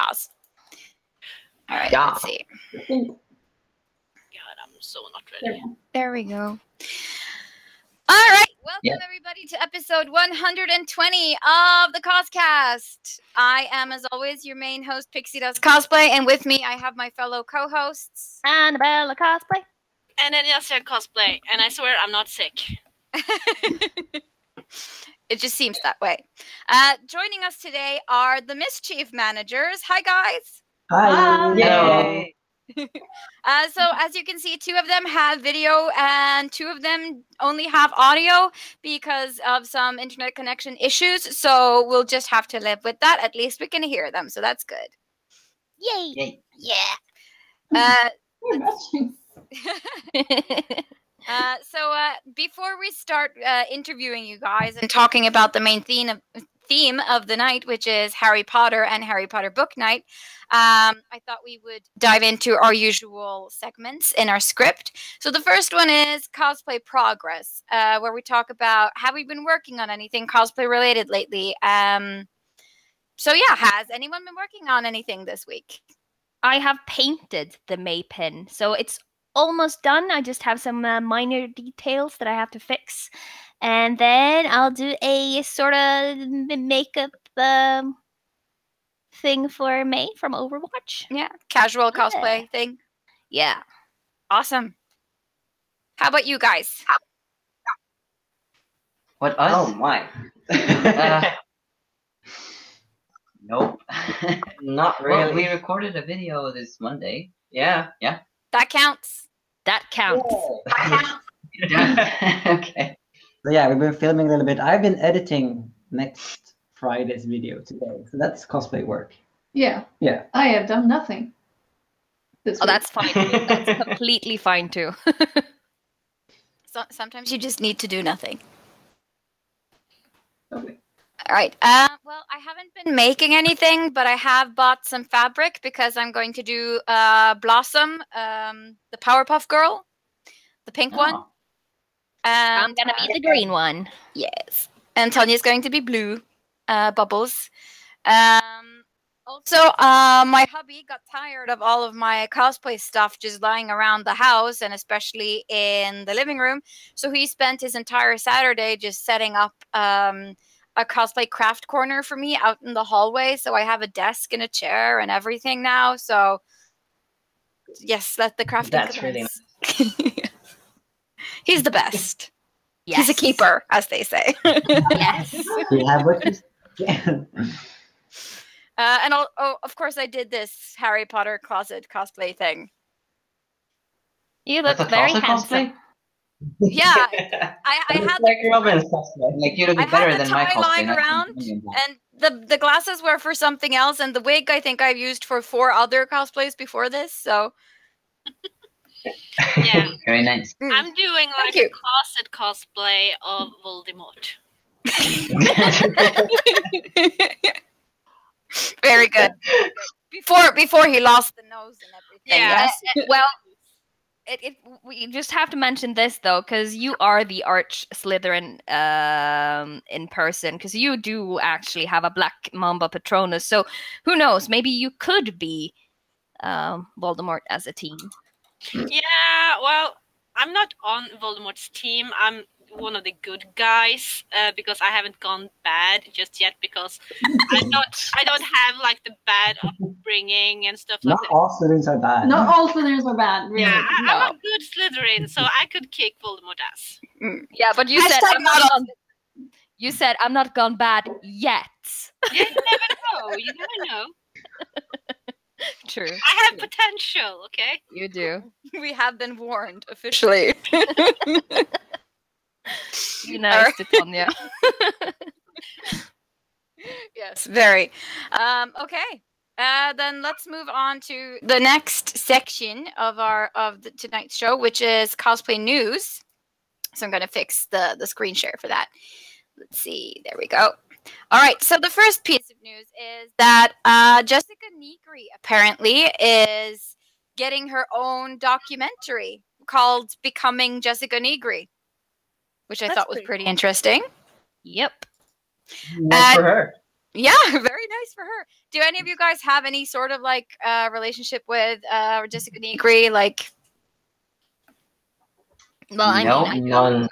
podcast. All right, let's see. God, I'm so not ready. There we go. All right, welcome everybody to episode 120 of the CosCast. I am, as always, your main host, Pixie Does Cosplay, and with me I have my fellow co-hosts, Annabella Cosplay, and then Yasser Cosplay, and I swear I'm not sick. It just seems that way. Joining us today are the Mischief Managers. Hi, guys. Hi. Yay. So as you can see, 2 of them have video and 2 of them only have audio because of some internet connection issues. So we'll just have to live with that. At least we can hear them. So that's good. Yay. Yeah. So before we start interviewing you guys and talking about the main theme of the night, which is Harry Potter and Harry Potter book night, I thought we would dive into our usual segments in our script. So the first one is Cosplay Progress, where we talk about, have we been working on anything cosplay related lately? So yeah, has anyone been working on anything this week? I have painted the May pin, so it's almost done. I just have some minor details that I have to fix. And then I'll do a sort of makeup thing for May from Overwatch. Yeah, casual cosplay thing. Yeah. Awesome. How about you guys? What, us? Oh, my. Nope. Not really. Well, we recorded a video this Monday. Yeah. That counts. That counts. Okay. So yeah, we've been filming a little bit. I've been editing next Friday's video today. So that's cosplay work. Yeah. I have done nothing. Oh, that's fine. That's completely fine too. So sometimes you just need to do nothing. Okay. All right. Well, I haven't been making anything, but I have bought some fabric because I'm going to do Blossom, the Powerpuff Girl, the pink one. I'm gonna be the green one. Yes. And Tanya's going to be blue, Bubbles. Also, my hubby got tired of all of my cosplay stuff just lying around the house and especially in the living room. So he spent his entire Saturday just setting up a cosplay craft corner for me out in the hallway. So I have a desk and a chair and everything now. So yes, let the crafting. That's really nice. He's the best. Yes. He's a keeper, as they say. Yes. You have what you And of course, I did this Harry Potter closet cosplay thing. You look That's a very closet handsome. cosplay? Yeah, I had like Robin's cosplay. Like, you look I better had the than my tie cosplay. lying not around, something and the glasses were for something else, and the wig I think I've used for 4 other cosplays before this. So Yeah. Very nice. I'm doing like you. a closet cosplay of Voldemort. Very good. Before he lost the nose and everything. Yeah. Yes. Well, we just have to mention this though, because you are the arch Slytherin in person, because you do actually have a black Mamba Patronus. So who knows? Maybe you could be Voldemort as a team. Yeah, well, I'm not on Voldemort's team. I'm one of the good guys because I haven't gone bad just yet because I don't have like the bad upbringing and stuff like Not that. all Slytherins are bad. Not all Slytherins are bad, really. Yeah, I'm a good Slytherin, so I could kick Voldemort ass. Yeah, but you said I'm not on. You said I'm not gone bad yet. Yeah, you never know. You never know. True. I have potential, okay? You do. We have been warned officially. Be nice to Tanya. Yes, very. Okay. Then let's move on to the next section of tonight's show, which is cosplay news. So I'm going to fix the screen share for that. Let's see. There we go. All right. So the first piece of news is that Jessica Nigri apparently is getting her own documentary called Becoming Jessica Nigri, which I thought was pretty interesting. Yep. Nice for her. Yeah, very nice for her. Do any of you guys have any sort of like relationship with Jessica Nigri? Like, Well, I No, mean, none.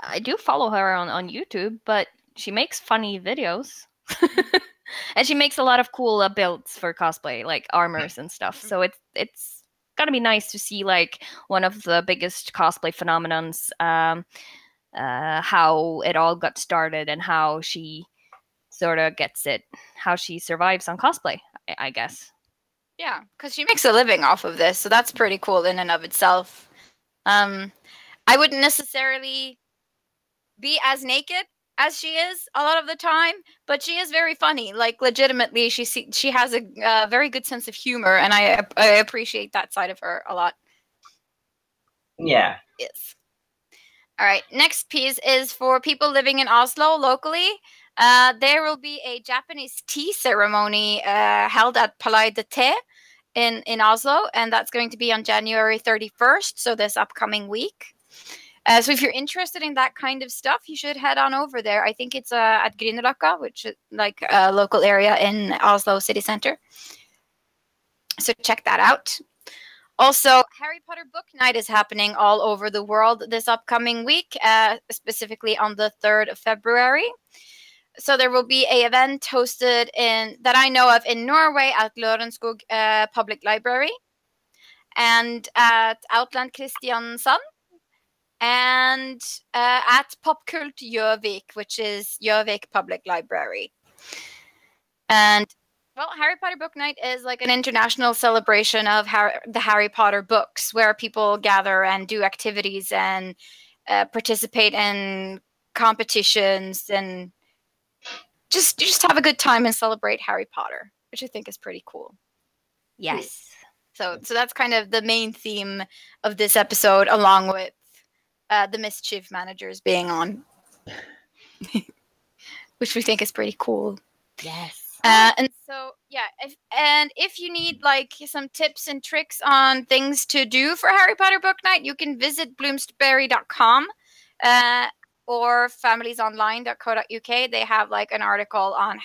I do follow her on YouTube, but she makes funny videos. And she makes a lot of cool builds for cosplay, like armors and stuff. So it's gotta be nice to see like one of the biggest cosplay phenomenons, how it all got started and how she sort of gets it, how she survives on cosplay, I guess. yeah, because she makes a living off of this, so that's pretty cool in and of itself. I wouldn't necessarily be as naked as she is a lot of the time, but she is very funny. Like legitimately, she has a very good sense of humor, and I appreciate that side of her a lot. Yeah. Yes. All right. Next piece is for people living in Oslo locally. There will be a Japanese tea ceremony held at Palais de Thé in Oslo, and that's going to be on January 31st, so this upcoming week. So if you're interested in that kind of stuff, you should head on over there. I think it's at Grünerløkka, which is like a local area in Oslo city center. So check that out. Also, Harry Potter Book Night is happening all over the world this upcoming week, specifically on the 3rd of February. So there will be an event hosted that I know of in Norway at Lørenskog Public Library and at Outland Kristiansand and at Popkult Gjøvik, which is Gjøvik Public Library. And well, Harry Potter Book Night is like an international celebration of the Harry Potter books, where people gather and do activities and participate in competitions and just have a good time and celebrate Harry Potter, which I think is pretty cool. Yes. So that's kind of the main theme of this episode, along with the Mischief Managers being on, which we think is pretty cool. Yes. And so, yeah, if you need like some tips and tricks on things to do for Harry Potter Book Night, you can visit bloomsbury.com or familiesonline.co.uk. They have like an article on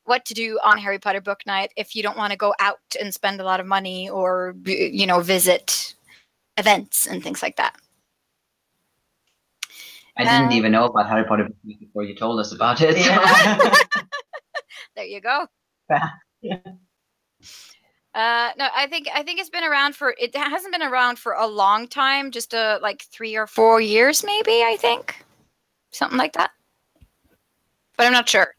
what to do on Harry Potter Book Night if you don't want to go out and spend a lot of money or, visit events and things like that. I didn't even know about Harry Potter before you told us about it. There you go. Yeah. No, I think it's been around it hasn't been around for a long time, just like 3 or 4 years, maybe, I think. Something like that. But I'm not sure.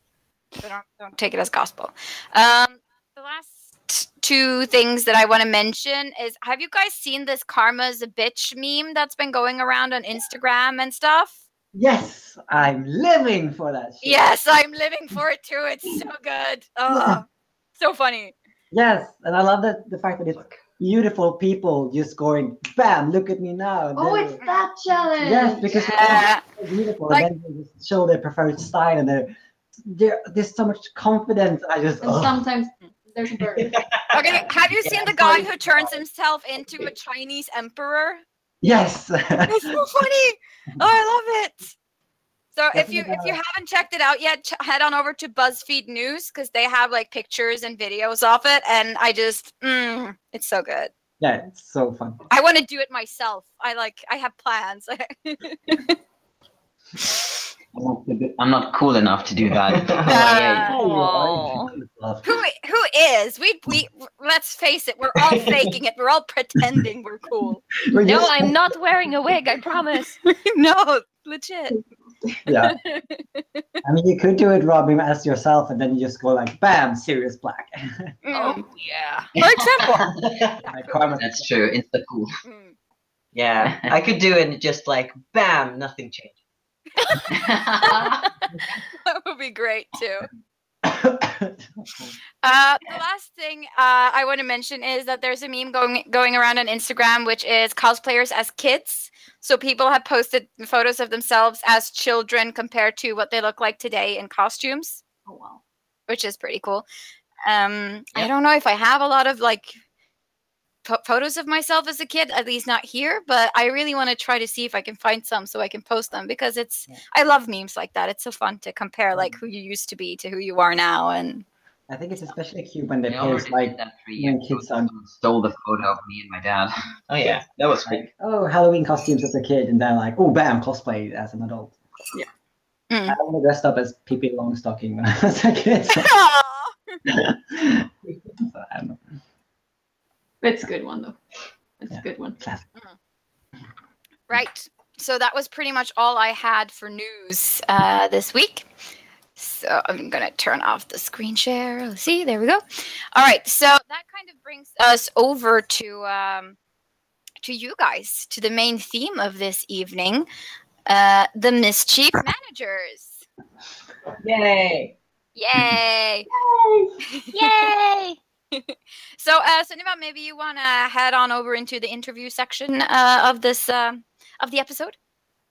So don't take it as gospel. The last two things that I want to mention is, have you guys seen this Karma's a Bitch meme that's been going around on Instagram and stuff? Yes, I'm living for that shit. Yes, I'm living for it too. It's so good. Oh, so funny. Yes, and I love the fact that it's beautiful people just going, bam, look at me now. Oh, it's that challenge. Yes, because Yeah. they're so beautiful, Like- and then they just show their preferred style, and there's so much confidence. And sometimes there's a bird. Okay, have you seen the guy who turns himself into a Chinese emperor? Yes. It's so funny. Oh, I love it. So if you haven't checked it out yet, head on over to BuzzFeed News, because they have like pictures and videos of it, and I just it's so good. Yeah, it's so fun. I want to do it myself. I have plans. I'm not cool enough to do that. Who is? We let's face it, we're all faking it. We're all pretending we're cool. No, I'm not wearing a wig, I promise. No, legit. Yeah. I mean, you could do it, Robin, as yourself, and then you just go like, bam, Sirius Black. Oh, yeah. For example. Like Karma. That's true. Insta cool. Mm. Yeah, I could do it just like bam, nothing changed. That would be great too. The last thing I want to mention is that there's a meme going around on Instagram, which is cosplayers as kids. So people have posted photos of themselves as children compared to what they look like today in costumes. Oh, wow. Which is pretty cool. I don't know if I have a lot of like photos of myself as a kid, at least not here, but I really want to try to see if I can find some so I can post them, because I love memes like that. It's so fun to compare like who you used to be to who you are now. And I think it's especially cute when they I already post like did that 3 when years kids ago. are Someone stole the photo of me and my dad. Oh yeah, that was cool. like, oh, Halloween costumes as a kid, and then like, oh, bam, cosplay as an adult. Mm. I only dressed up as Pippi Longstocking when I was a kid. So, Aw. so I don't know. It's a good one though. It's Yeah. a good one. Classic. Right. So that was pretty much all I had for news this week. So I'm going to turn off the screen share. Let's see. There we go. All right. So that kind of brings us over to you guys, to the main theme of this evening, the Mischief Managers. Yay! Yay! Yay! So, Sunniva, maybe you want to head on over into the interview section of this of the episode.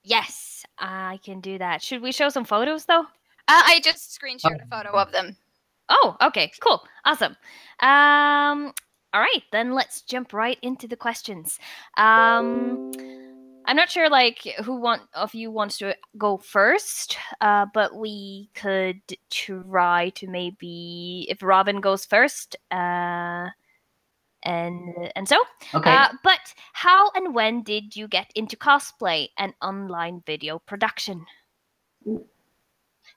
Yes, I can do that. Should we show some photos though? I just screen shared a photo of them. Oh, okay, cool, awesome. All right, then let's jump right into the questions. I'm not sure like who of you wants to go first, but we could try to maybe if Robin goes first, and so. Okay. But how and when did you get into cosplay and online video production?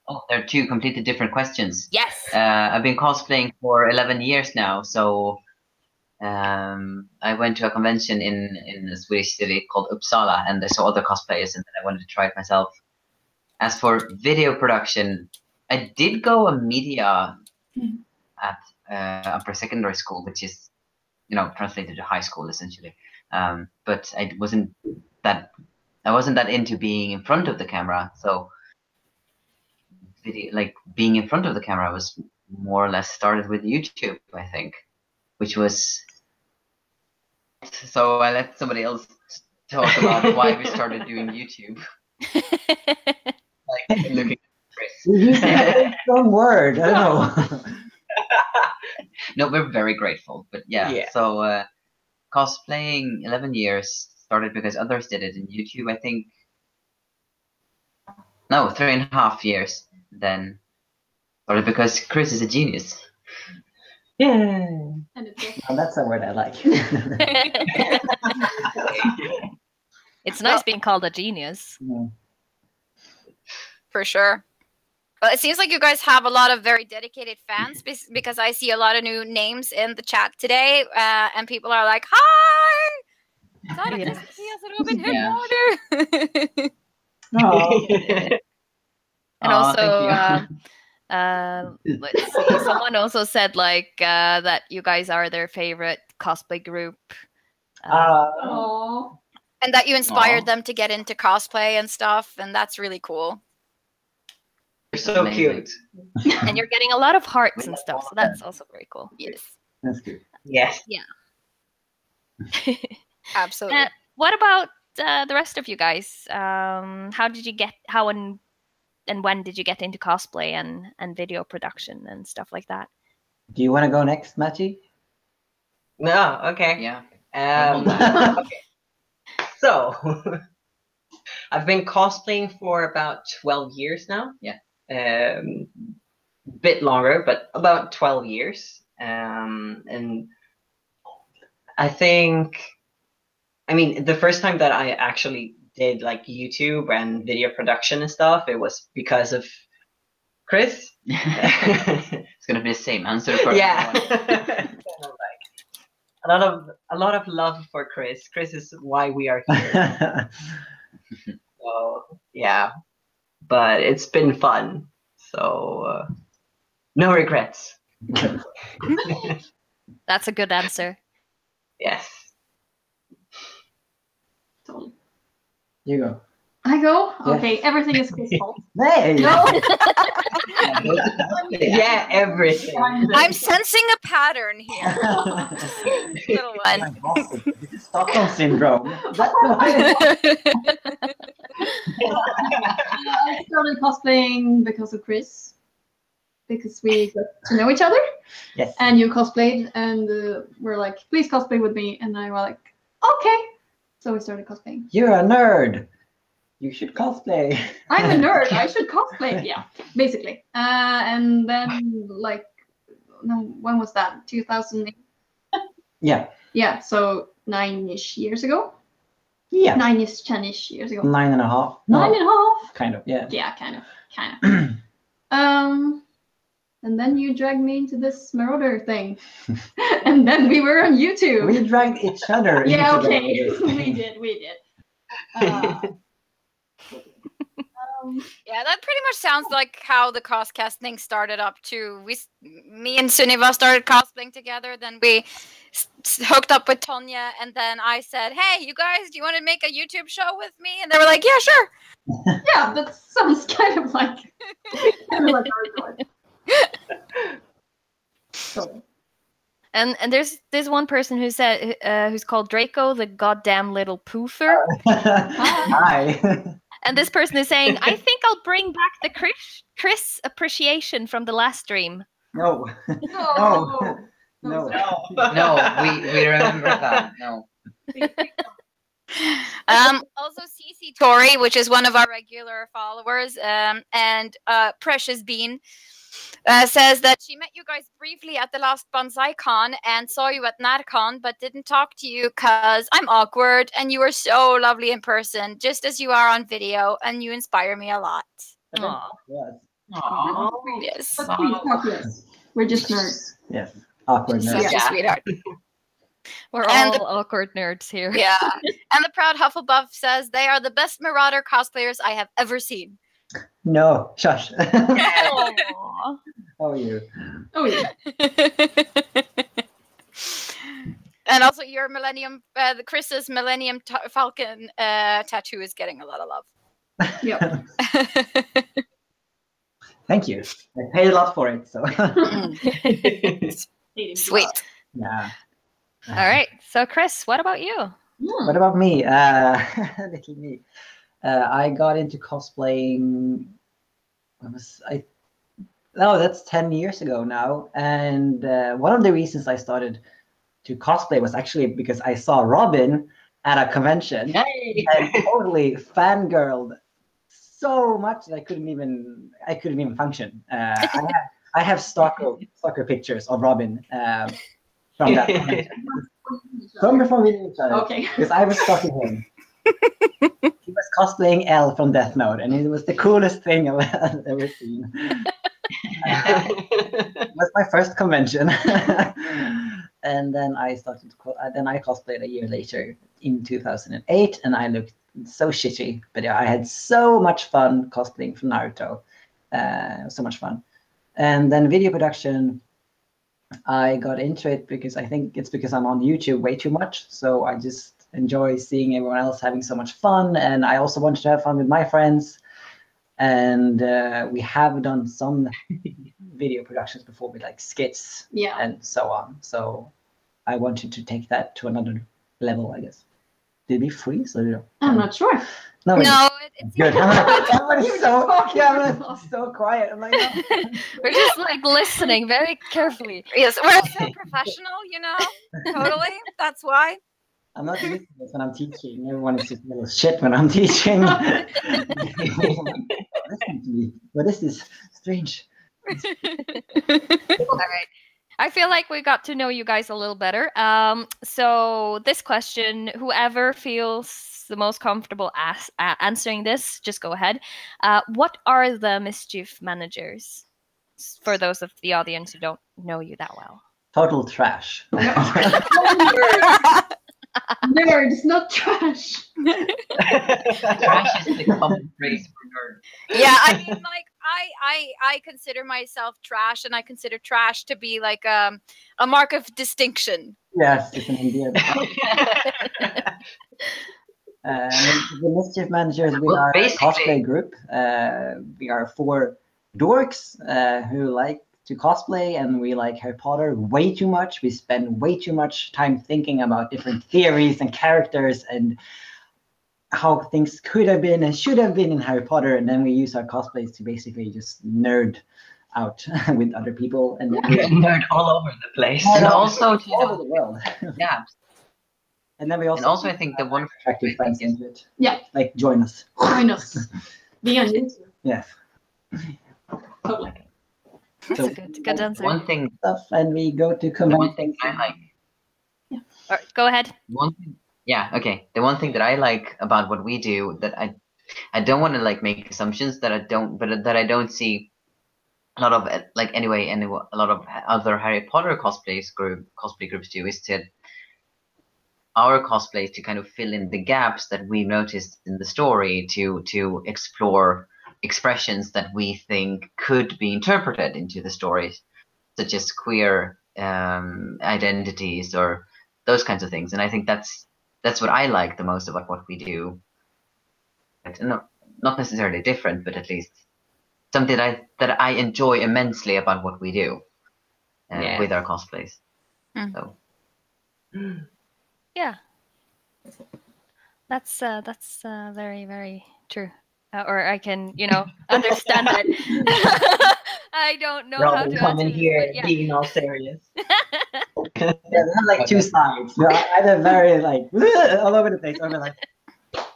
Oh, there are two completely different questions. Yes. I've been cosplaying for 11 years now, so I went to a convention in a Swedish city called Uppsala, and I saw other cosplayers, and then I wanted to try it myself. As for video production, I did go a media at upper secondary school, which is, translated to high school essentially. But I wasn't that into being in front of the camera, so video, like being in front of the camera, was more or less started with YouTube, I think, which was. So I let somebody else talk about why we started doing YouTube. Like looking at Chris. You used a very strong word. I don't know. No, we're very grateful, but yeah. So cosplaying 11 years started because others did it in YouTube. I think. No, 3.5 years. Then started because Chris is a genius. Yeah. And it's Oh, that's a word I like. It's nice being called a genius. Yeah. For sure. Well, it seems like you guys have a lot of very dedicated fans because I see a lot of new names in the chat today, and people are like, "Hi, Sara Yeah. Kristias Robin Hood Yeah. Water." Oh, And Aw, also, thank you. let's see. Someone also said like that you guys are their favorite cosplay group. Aww. And that you inspired Aw. them to get into cosplay and stuff, and that's really cool. You're so Amazing. cute. And you're getting a lot of hearts and stuff, so that's also very cool. Yes, that's good. Yes. absolutely. What about the rest of you guys? How and when did you get into cosplay and video production and stuff like that? Do you want to go next, Machi? No. Okay. Yeah. Okay. So, I've been cosplaying for about 12 years now. Yeah. Bit longer, but about 12 years. And I think, the first time that I actually did like YouTube and video production and stuff, it was because of Chris. It's gonna be the same answer for Yeah. everyone. A lot of love for Chris. Chris is why we are here. So yeah, but it's been fun. So no regrets. That's a good answer. Yes. Totally. You go. I go? Yeah. Okay, everything is Chris' fault. Hey! No. Yeah, everything. I'm sensing a pattern here. Little one. This is Stockholm syndrome. That's why. I started cosplaying because of Chris. because we got to know each other. Yes. And you cosplayed, and were like, please cosplay with me. And I was like, okay. So we started cosplaying. You're a nerd. You should cosplay. I'm a nerd. I should cosplay. Yeah, basically. And then, like, no, when was that? 2008? Yeah. Yeah, so 9-ish years ago. Yeah. 9-ish, 10-ish years ago. 9.5. Nine and a half. Kind of, yeah. Yeah, kind of. And then you dragged me into this Marauder thing. And then we were on YouTube. We dragged each other Yeah, into okay. this thing. We did. Yeah, that pretty much sounds like how the CosCast thing started up too. Me and Sunniva started cosplaying together. Then we hooked up with Tonya, and then I said, "Hey, you guys, do you want to make a YouTube show with me?" And they were like, "Yeah, sure." Yeah, that sounds kind of like our So. And there's one person who said who's called Draco, the goddamn little poofer. Hi. And this person is saying, I think I'll bring back the Chris appreciation from the last stream. No. No. No. No, we remember that. No. Also, CC Tori, which is one of our regular followers, and Precious Bean, says that she met you guys briefly at the last BonsaiCon and saw you at NatCon, but didn't talk to you because I'm awkward, and you are so lovely in person, just as you are on video, and you inspire me a lot. Aw. Yes. Aww. Yes. But please talk to us. We're just nerds. Yes. Awkward Such nerd. a sweetheart. We're And all awkward nerds here. Yeah. And the proud Hufflepuff says they are the best Marauder cosplayers I have ever seen. No. Shush. Aw. Oh, you. Oh yeah. And also your Millennium, Chris's Millennium Falcon tattoo is getting a lot of love. Yep. Thank you. I paid a lot for it, so. Sweet. Yeah. All right. So, Chris, what about you? What about me? Little me. I got into cosplaying. That's 10 years ago now. And one of the reasons I started to cosplay was actually because I saw Robin at a convention and totally fangirled so much that I couldn't even function. I have stalker pictures of Robin from that convention. From before we knew each other. Okay. Because I was stalking him. He was cosplaying L from Death Note, and it was the coolest thing I've ever seen. It was my first convention. And then I started. Then I cosplayed a year later in 2008, and I looked so shitty, but yeah, I had so much fun cosplaying from Naruto. So much fun. And then video production, I got into it because I think it's because I'm on YouTube way too much. So I just enjoy seeing everyone else having so much fun, and I also wanted to have fun with my friends. And we have done some video productions before with like skits and so on. So I wanted to take that to another level, I guess. Did we freeze? Or... I'm not sure. No, it's good. Everybody's so quiet. I'm like, no. We're just like listening very carefully. Yes, we're so professional, Totally. That's why. I'm not used to this when I'm teaching. Everyone is just a little shit when I'm teaching. Listen to me. But this is strange. All right. I feel like we got to know you guys a little better. So this question, whoever feels the most comfortable answering this, just go ahead. What are the Mischief Managers? For those of the audience who don't know you that well. Total trash. Nerds, not trash. Trash is the common phrase for nerd. Yeah, I mean, like, I consider myself trash, and I consider trash to be like a mark of distinction. Yes, it's an endearment. The Mischief Managers, we are a cosplay group. We are 4 dorks who like to cosplay, and we like Harry Potter way too much. We spend way too much time thinking about different theories and characters and how things could have been and should have been in Harry Potter, and then we use our cosplays to basically just nerd out with other people, and Nerd all over the place. And also, all over the world. yeah, And then we also and also I think the one attractive friends into it. Yeah. Like join us. Join us. Be on YouTube. Yes. Totally. That's So- a good answer. one thing Stuff, and we go to the one thing conventions. I like. Or, go ahead. One thing, yeah, okay. The one thing that I like about what we do that I don't want to like make assumptions that I don't see a lot of like a lot of other Harry Potter cosplay groups do is to our cosplays to kind of fill in the gaps that we noticed in the story to explore expressions that we think could be interpreted into the stories, such as queer identities or those kinds of things. And I think that's what I like the most about what we do. Not necessarily different, but at least something that I enjoy immensely about what we do with our cosplays. Mm. So. Yeah. That's very, very true. Or I can, understand it. I don't know how Robin to coming answer here this, but yeah. being all serious. Yeah, we have like two sides. We're either very like all over the place, or we're like,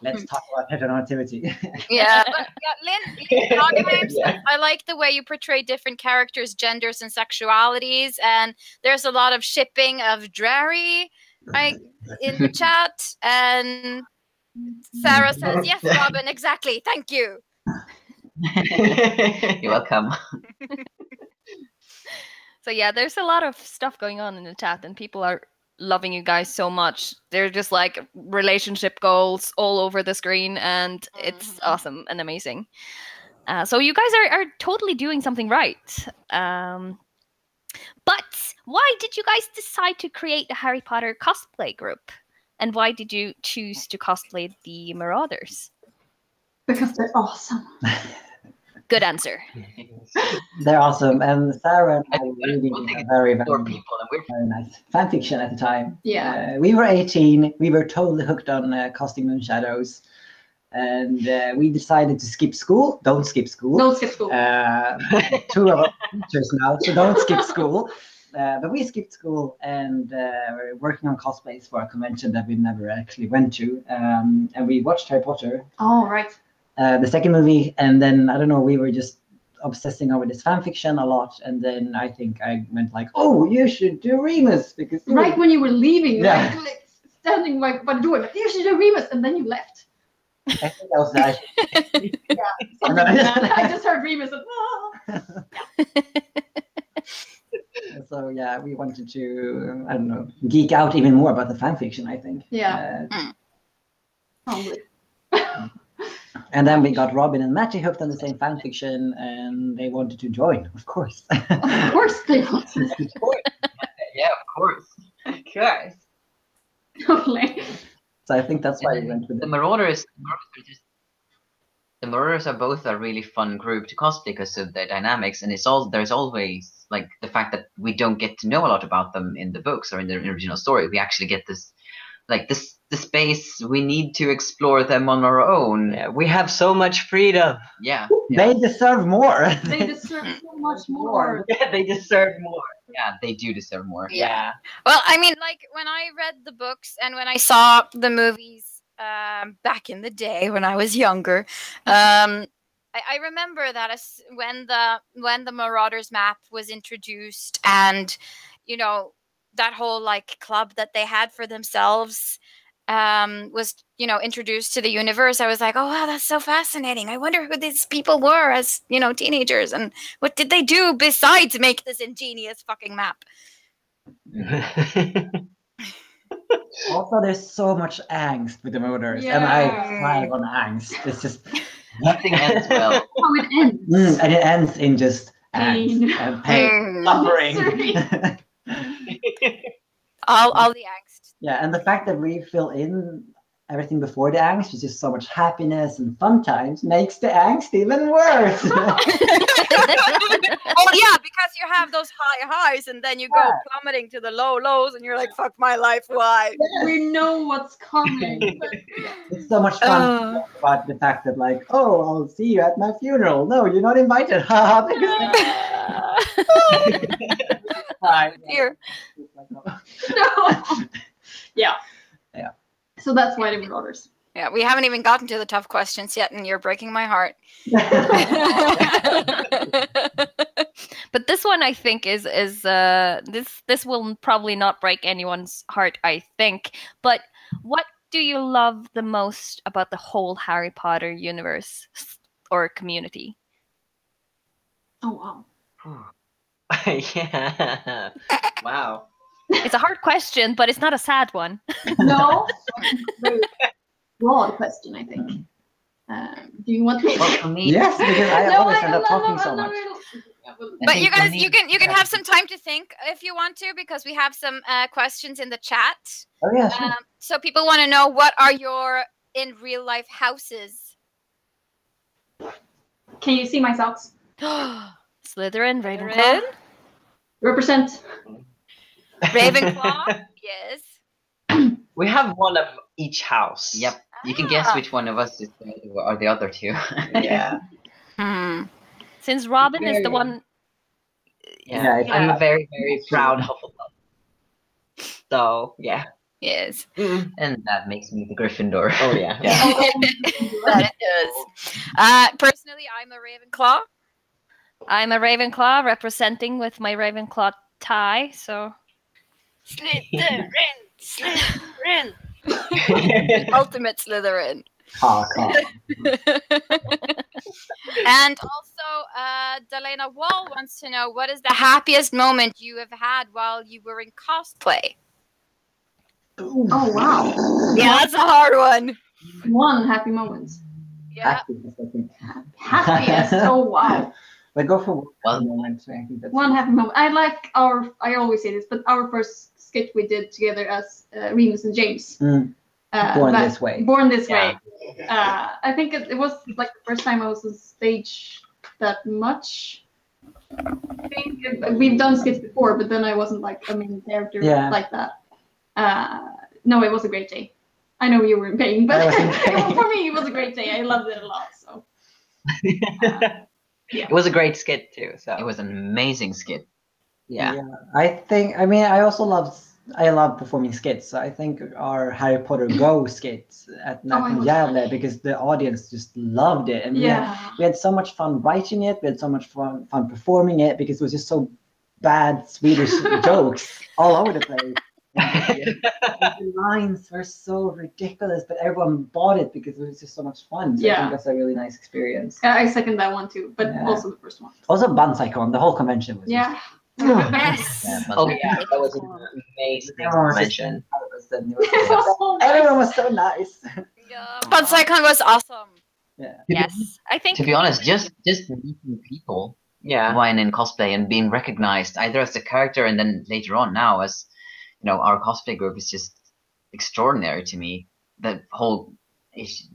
let's talk about heteronormativity. Yeah, but Lynn Hagenheim, Yeah. I like the way you portray different characters, genders, and sexualities. And there's a lot of shipping of Drarry in the chat. And Sarah says, yes, Robin, exactly. Thank you. You're welcome. So yeah, there's a lot of stuff going on in the chat, and people are loving you guys so much. They're just like relationship goals all over the screen, and it's awesome and amazing. So you guys are totally doing something right. But why did you guys decide to create a Harry Potter cosplay group? And why did you choose to cosplay the Marauders? Because they're awesome. Good answer. They're awesome, and Sarah and I I were think reading one thing a is very, more very, people, and we're very nice fan fiction at the time. Yeah. We were 18. We were totally hooked on casting Moon Shadows, and we decided to skip school. Don't skip school. Don't skip school. Two of our teachers now, so don't skip school. But we skipped school and we're working on cosplays for a convention that we never actually went to. And we watched Harry Potter, Oh, right. the second movie, and then I don't know, we were just obsessing over this fan fiction a lot. And then I think I went like, oh, you should do Remus because you Right when you were leaving, Yeah. like standing by the door, like, you should do Remus, and then you left. I think that was that. Something like that. I just heard Remus and So yeah, we wanted to I don't know, geek out even more about the fan fiction. I think. Yeah. Probably. And then we got Robin and Matty hooked on the same fan fiction, and they wanted to join, of course. Of course they want to. yeah, of course. Totally. So I think that's why we went with The it. Marauders are both a really fun group to cosplay because of their dynamics, and there's always like the fact that we don't get to know a lot about them in the books or in the original story. We actually get this the space we need to explore them on our own. Yeah, we have so much freedom. Yeah. They deserve more. They deserve so much more. Yeah, they deserve more. Yeah, they do deserve more. Yeah. Well, I mean, like when I read the books and when I saw the movies back in the day when I was younger, I remember that when the Marauders map was introduced, and that whole like club that they had for themselves was introduced to the universe. I was like, oh wow, that's so fascinating. I wonder who these people were as teenagers, and what did they do besides make this ingenious fucking map. Also, there's so much angst with the Marauders, and Yeah. I thrive on angst. It's just Nothing ends well. How it ends. and it ends in just Pain. angst and pain, suffering. All the angst. Yeah, and the fact that we fill in everything before the angst, which is so much happiness and fun times, makes the angst even worse. Oh yeah, because you have those high highs and then you go plummeting to the low lows, and you're like, fuck my life, why? We know what's coming. But It's so much fun to talk about the fact that, like, oh, I'll see you at my funeral. No, you're not invited. Here. No. Yeah. Yeah. So that's why they were daughters. Yeah, we haven't even gotten to the tough questions yet, and you're breaking my heart. But this one, I think, is this will probably not break anyone's heart, I think. But what do you love the most about the whole Harry Potter universe or community? Oh wow. Yeah. Wow. It's a hard question, but it's not a sad one. No. Very broad question, I think. Do you want me Well, to? for me, Yes, because I No, always I end up don't talking know. so No, much. But think you for guys, me- you can have some time to think if you want to, because we have some questions in the chat. Oh yeah, sure. So people want to know, what are your in real life houses? Can you see my socks? Slytherin, Ravenclaw. Represent. Ravenclaw? Yes. We have one of each house. Yep. You can guess which one of us is are the other two. Yeah. Since Robin is the Very- one. Yeah, I'm a very, very proud Hufflepuff. So, yeah. Yes. And that makes me the Gryffindor. Oh, yeah. That it does. Personally, I'm a Ravenclaw. I'm a Ravenclaw, representing with my Ravenclaw tie. So Slytherin. Ultimate Slytherin. Ah, cool. And also, Dalena Wall wants to know, what is the happiest moment you have had while you were in cosplay? Oh wow. Yeah, that's a hard one. One happy moment. Yeah. Happiness, I think. Happiest. Oh wow. But go for Well- one moment. I think that's One happy moment. I always say this, but our first skit we did together as Remus and James. Born This Way. Born This Yeah. Way. I think it was like the first time I was on stage that much. I think we've done skits before, but then I wasn't like a main character like that. No, it was a great day. I know you were in pain, but I was in pain. for me it was a great day. I loved it a lot. So It was a great skit, too. So It was an amazing skit. yeah. I love performing skits. So I think our Harry Potter Go skits at Nacken Gävle, because the audience just loved it. And we had so much fun writing it. We had so much fun performing it, because it was just so bad Swedish jokes all over the place. The lines were so ridiculous, but everyone bought it because it was just so much fun. So I think that's a really nice experience. I second that one too, but also the first one. Also Bansaikon, the whole convention was Yeah. Yes. Oh, yeah. That was an amazing convention. Everyone was so nice. Bansaikon was awesome. yes, I think. To be honest, just meeting people Yeah. while in cosplay and being recognized either as a character and then later on now as, our cosplay group is just extraordinary to me. That whole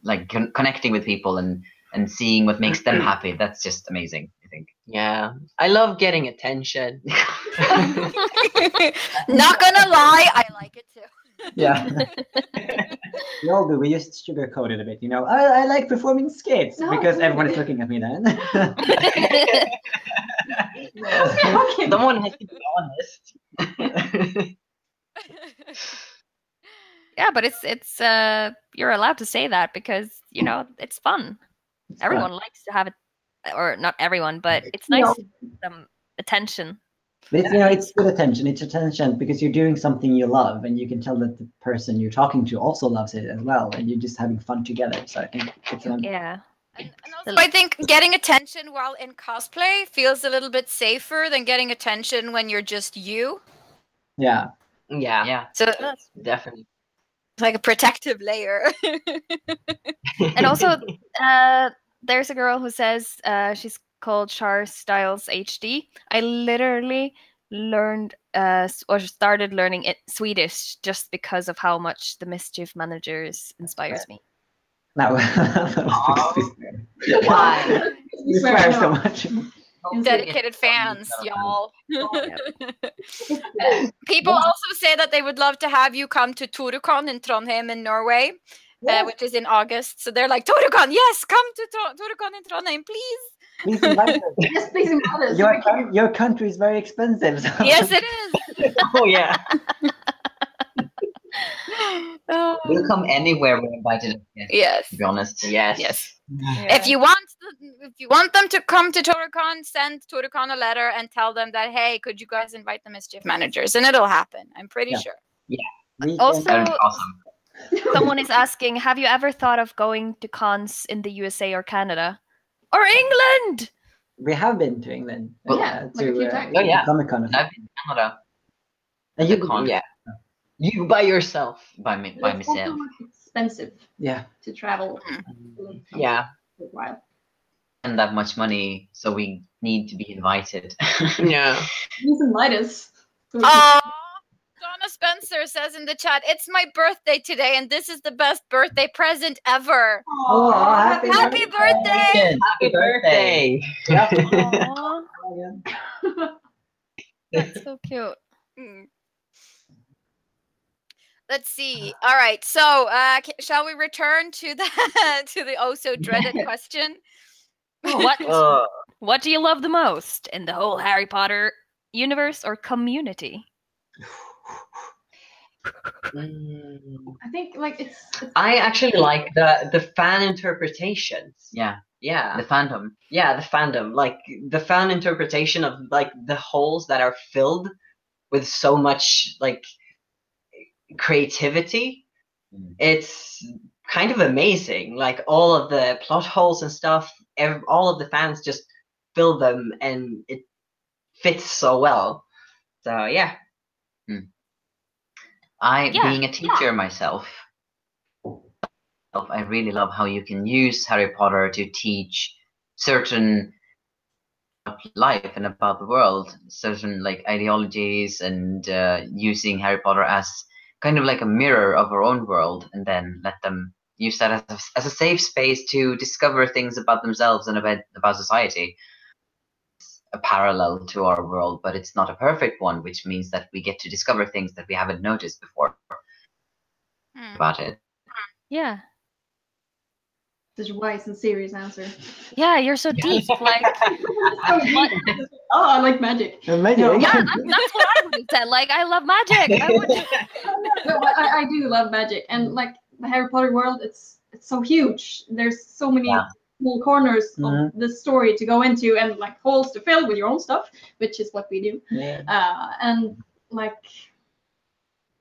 like connecting with people and seeing what makes them happy. That's just amazing, I think. Yeah. I love getting attention. Not gonna lie, I like it too. Yeah. We all do. We just sugarcoat it a bit, I like performing skits because everyone is looking at me then. Okay. Someone has to be honest. Yeah, but it's you're allowed to say that because it's fun. Everyone likes to have it, or not everyone, but it's nice to give them attention. But it's good attention. It's attention because you're doing something you love, and you can tell that the person you're talking to also loves it as well, and you're just having fun together. So I think it's Yeah. And also, I think getting attention while in cosplay feels a little bit safer than getting attention when you're just you. Yeah. Yeah. So Definitely. it's like a protective layer. And also, there's a girl who says she's called Char Styles HD. I literally learned or started learning Swedish just because of how much the Mischief Managers inspires me. That was Why? We swear so much. Dedicated fans, y'all. People also say that they would love to have you come to Torukon in Trondheim in Norway, which is in August. So they're like, Torukon, yes, come to Torukon in Trondheim, please. Please invite us. Yes, please invite us. Your country is very expensive. So. Yes, it is. Oh yeah. Oh. We'll come anywhere we're invited. Yes. To be honest. Yes. Yes. Yeah. If you want them to come to TotoCon, send TotoCon a letter and tell them that, hey, could you guys invite the Mischief Managers? And it'll happen. I'm pretty sure. Also, That would be awesome. someone is asking, have you ever thought of going to cons in the USA or Canada? Or England? We have been to England. Well, yeah, like a few times. Oh, yeah. Comic-Con. I've been to Canada. And The con. Yeah. You by yourself. By It's myself. also expensive Yeah. to travel. Yeah. For a while. And that much money, so we need to be invited. Yeah. Please invite us. Oh, Donna Spencer says in the chat, it's my birthday today, and this is the best birthday present ever. Oh, happy birthday! Happy birthday! Aww, birthday. that's so cute. Mm. Let's see. All right. So, shall we return to the to the oh so dreaded question? What do you love the most in the whole Harry Potter universe or community? I think like it's I actually like the fan interpretations. Yeah. Yeah. The fandom. Yeah, the fandom. Like the fan interpretation of like the holes that are filled with so much like creativity. It's kind of amazing. Like all of the plot holes and stuff, all of the fans just fill them and it fits so well. So yeah. Being a teacher myself, I really love how you can use Harry Potter to teach certain life and about the world, certain like ideologies, and using Harry Potter as kind of like a mirror of our own world, and then let them use that as a safe space to discover things about themselves and about society. It's a parallel to our world, but it's not a perfect one, which means that we get to discover things that we haven't noticed before about it. Yeah. such a wise and serious answer. Yeah, you're so deep. Like, I like magic. Magic. No. yeah, that's what I would have said. Like, I love magic. No, I do love magic, and like the Harry Potter world, it's so huge. There's so many small corners of the story to go into, and like holes to fill with your own stuff, which is what we do. Yeah. And like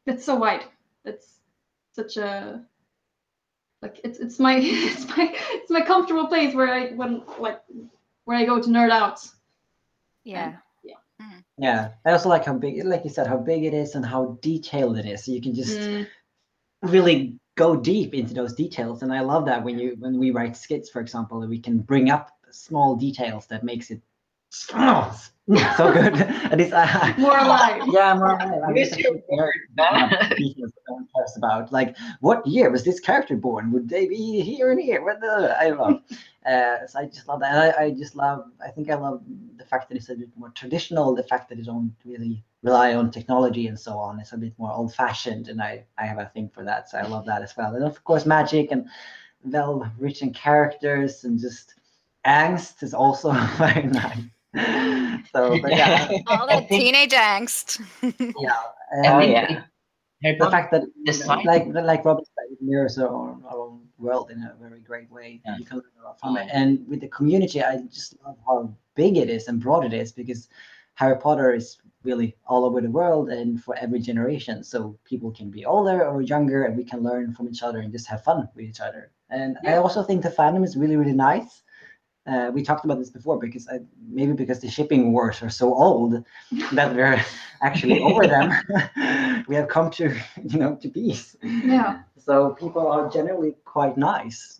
it's so wide. It's such a like it's my it's my comfortable place where I go to nerd out. Yeah. Yeah, I also like how big, like you said, how big it is and how detailed it is. So you can just really go deep into those details, and I love that when we write skits, for example, we can bring up small details that makes it so good. And it's More alive. Yeah, more alive. I Miss your word, man. Details that no one cares about, like what year was this character born? Would they be here and here? I don't know. So I just love that. And I think I love the fact that it's a bit more traditional, the fact that it don't really rely on technology and so on. It's a bit more old-fashioned, and I have a thing for that, so I love that as well. And of course, magic and well-written characters and just angst is also very nice. So, but yeah, all that teenage angst. yeah. The fact that like Robert said, it mirrors our own world in a very great way. Yeah. You can learn a lot from it. And with the community, I just love how big it is and broad it is, because Harry Potter is really all over the world and for every generation. So people can be older or younger, and we can learn from each other and just have fun with each other. And I also think the fandom is really, really nice. We talked about this before, because because the shipping wars are so old that we're actually over them. We have come to to peace. Yeah. So people are generally quite nice.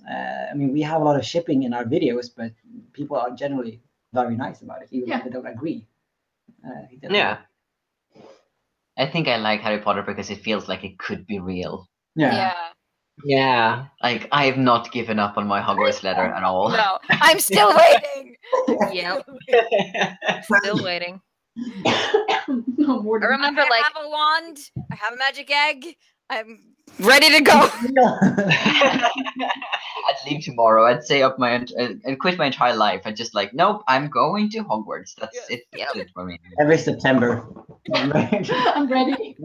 We have a lot of shipping in our videos, but people are generally very nice about it, even if they don't agree. I think I like Harry Potter because it feels like it could be real. Yeah. Like, I have not given up on my Hogwarts letter at all. No, I'm still waiting. Yep. Still waiting. No more I remember, I have a wand. I have a magic egg. I'm ready to go. I'd leave tomorrow. I'd say up and quit my entire life. I'd just like, nope, I'm going to Hogwarts. That's it. That's it for me. Every September. I'm ready.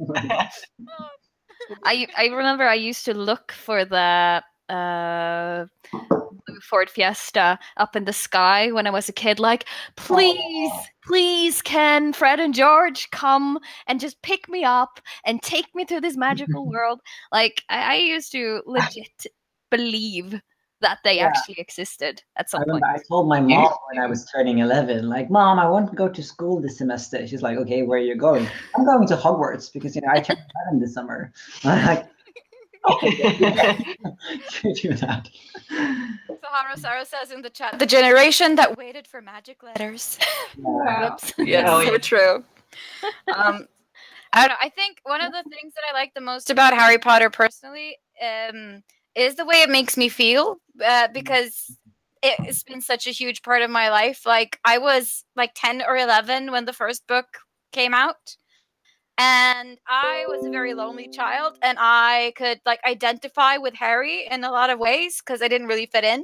I remember I used to look for the Ford Fiesta up in the sky when I was a kid. Like, please, can Fred and George come and just pick me up and take me to this magical world? Like, I used to legit believe that they actually existed at some point. I told my mom when I was turning 11, like, Mom, I want to go to school this semester. She's like, okay, where are you going? I'm going to Hogwarts because I turned 11 this summer. I'm like, you do that. So Sarah says in the chat, the generation that waited for magic letters. Wow. So true. I don't know. I think one of the things that I like the most about Harry Potter personally is the way it makes me feel because it's been such a huge part of my life. Like I was like 10 or 11 when the first book came out. And I was a very lonely child, and I could like identify with Harry in a lot of ways because I didn't really fit in.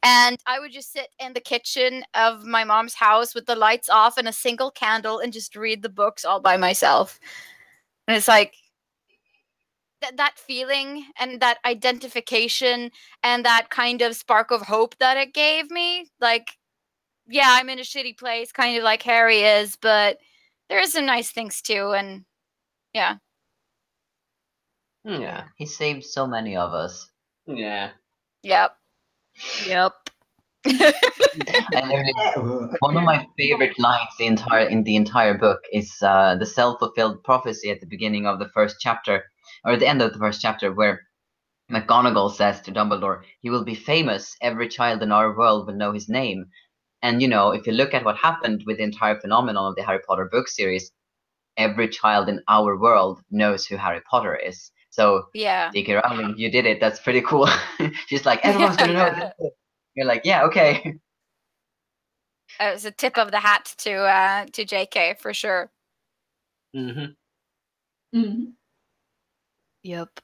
And I would just sit in the kitchen of my mom's house with the lights off and a single candle and just read the books all by myself. And it's like that feeling and that identification and that kind of spark of hope that it gave me. Like, yeah, I'm in a shitty place, kind of like Harry is, but there are some nice things too. And yeah. Yeah. He saved so many of us. Yeah. Yep. And one of my favorite lines in the entire book is the self-fulfilled prophecy at the beginning of the first chapter, or at the end of the first chapter, where McGonagall says to Dumbledore, "He will be famous. Every child in our world will know his name." And if you look at what happened with the entire phenomenon of the Harry Potter book series, every child in our world knows who Harry Potter is. So yeah, J.K. Rowling, you did it. That's pretty cool. She's like, everyone's gonna know this. You're like, yeah, okay. It's a tip of the hat to JK for sure. Yep.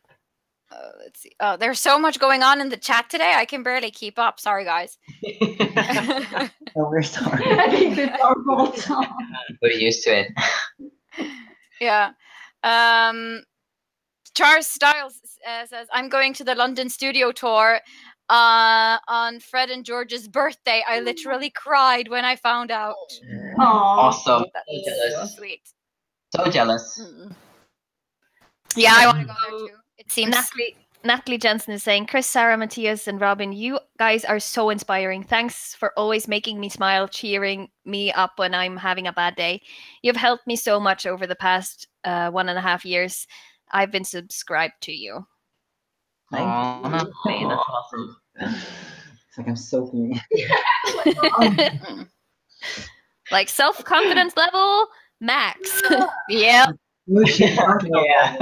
Let's see. Oh, there's so much going on in the chat today. I can barely keep up. Sorry, guys. Oh, we're sorry. I think it's our fault. We're used to it. Yeah. Charles Styles says, I'm going to the London studio tour on Fred and George's birthday. I literally cried when I found out. Awesome. That's So jealous. sweet. So jealous. Yeah, I want to go there too. It seems. Natalie Jensen is saying, Chris, Sarah, Matthias, and Robin, you guys are so inspiring. Thanks for always making me smile, cheering me up when I'm having a bad day. You've helped me so much over the past 1.5 years. I've been subscribed to you. Thank you. That's awesome. It's like I'm soaking. Like self-confidence level, max. Yeah. Yeah.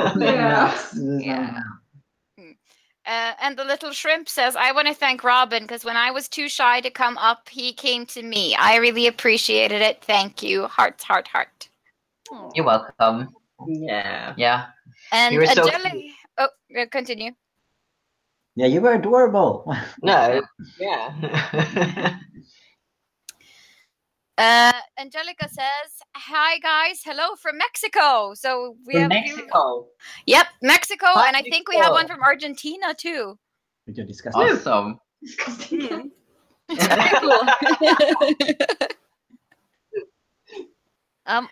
And the little shrimp says, I want to thank Robin because when I was too shy to come up, he came to me. I really appreciated it. Thank you. Heart, heart, heart. You're welcome. Yeah. Yeah. And You were so Jelly. Oh, continue. Yeah, you were adorable. No. Yeah. Angelica says, hi guys, hello from Mexico. So we have Mexico. Yep, Mexico. Hi, and I think we have one from Argentina too. We can discuss it. awesome. Very cool.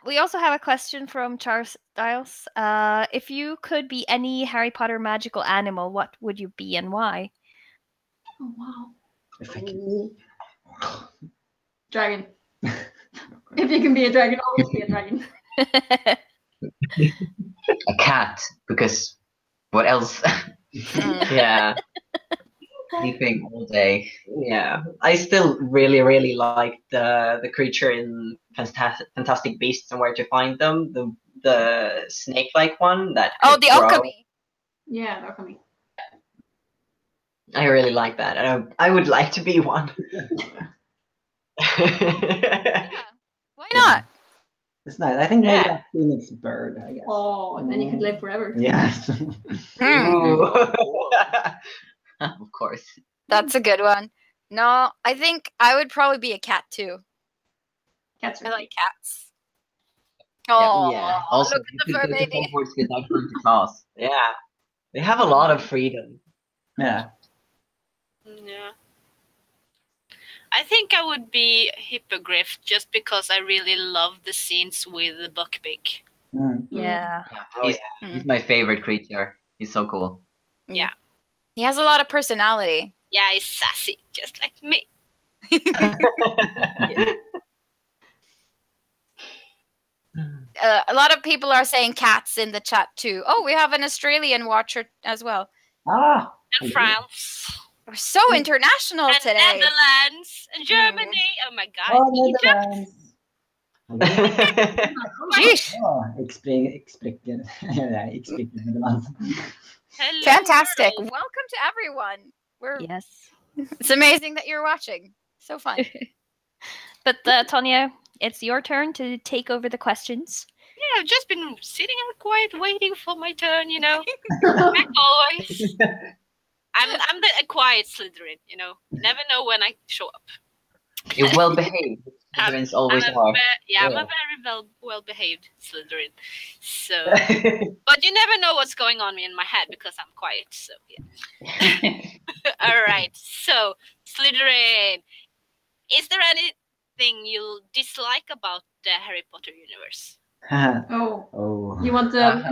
We also have a question from Charles Styles. If you could be any Harry Potter magical animal, what would you be and why? Oh, wow. If I can... Dragon. If you can be a dragon, always be a dragon. A cat, because what else? Yeah. Sleeping all day. Yeah. I still really, really like the creature in Fantastic Beasts and Where to Find Them. The snake-like one that. Oh, the Okami. Yeah, the Okami. I really like that. I would like to be one. Yeah. Why not? It's nice. I think maybe Yeah. a phoenix bird, I guess. Oh, and then you could live forever. Yes. Ooh. Of course. That's a good one. No, I think I would probably be a cat too. Cats are I cute. like cats. Oh, Yeah. Also, look you at the could fur go to baby. Hogwarts without going to class. Yeah. They have a lot of freedom. Yeah. Yeah. I think I would be Hippogriff just because I really love the scenes with the Buckbeak. Mm. Yeah. Oh, He's my favorite creature. He's so cool. Yeah. He has a lot of personality. Yeah, he's sassy, just like me. A lot of people are saying cats in the chat too. Oh, we have an Australian watcher as well. Ah. And France. We're so international And today. Netherlands. And Germany. Oh my god. Oh, Egypt. Netherlands. Jeez. Oh, explicken Netherlands. Hello, Fantastic. world. Welcome to everyone. Yes. It's amazing that you're watching. So fun. But Tonya, it's your turn to take over the questions. Yeah, I've just been sitting in quiet waiting for my turn, you know. Like always. I'm the quiet Slytherin, you know. You never know when I show up. You're well behaved. Slytherins always are. I'm a Yeah. very well-behaved Slytherin. So, but you never know what's going on in my head because I'm quiet. So yeah. All right. So Slytherin, is there anything you dislike about the Harry Potter universe? Oh, Oh. you want the?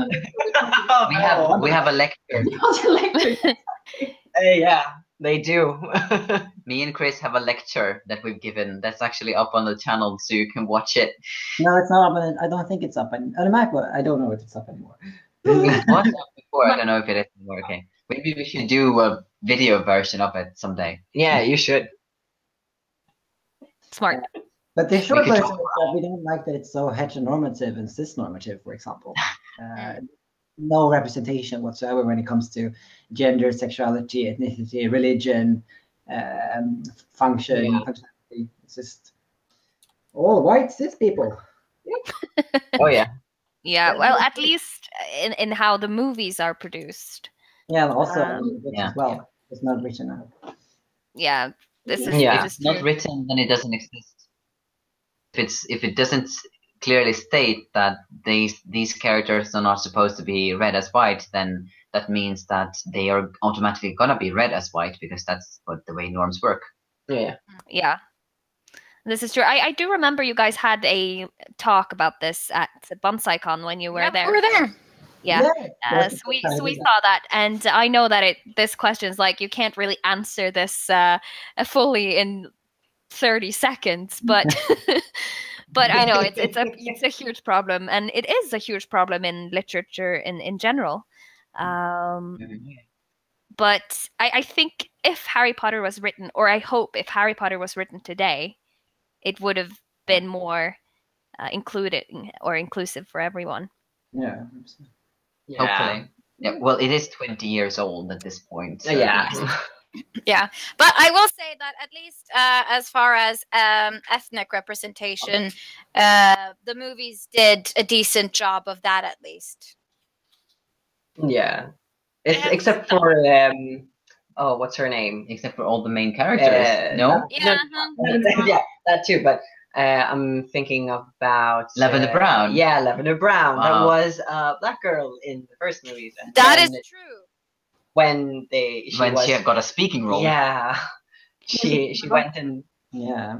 We have a lecture. You want the lecture? Yeah, they do. Me and Chris have a lecture that we've given that's actually up on the channel, so you can watch it. No, it's not up. I don't think it's up. On the Mac, but I don't know if it's up anymore. It was up before. I don't know if it is anymore. Okay, maybe we should do a video version of it someday. Yeah, you should. Smart. But the short We could version talk is that we don't like that it's so heteronormative and cisnormative, for example. No representation whatsoever when it comes to gender, sexuality, ethnicity, religion, functionality. It's just all white cis people. Oh yeah. Yeah. Well, at least in how the movies are produced. Yeah, and also Yeah. as well. It's not written out. Yeah. This is Yeah. this It's is not true. written, then it doesn't exist. If it doesn't clearly state that these characters are not supposed to be read as white, then that means that they are automatically gonna be read as white because that's what the way norms work. Yeah. Yeah. This is true. I do remember you guys had a talk about this at BonsaiCon when you were there. We were there. Yeah. that's the So we first time I did saw that, and I know that this question is like you can't really answer this fully in 30 seconds, but but I know it's a huge problem, and it is a huge problem in literature in general. But I think if Harry Potter was written, or I hope if Harry Potter was written today, it would have been more including or inclusive for everyone. Yeah. Hopefully. Yeah. Well, it is 20 years old at this point. So. Yeah. Yeah, but I will say that at least as far as ethnic representation, the movies did a decent job of that at least. Yeah. Yeah. Except for oh, what's her name? Except for all the main characters. No? Yeah. Yeah, that too. But I'm thinking about Lavender Brown. Yeah, Lavender Brown. That Wow. was a black girl in the first movies. And That then is true. when She had got a speaking role. Yeah, she went and Yeah.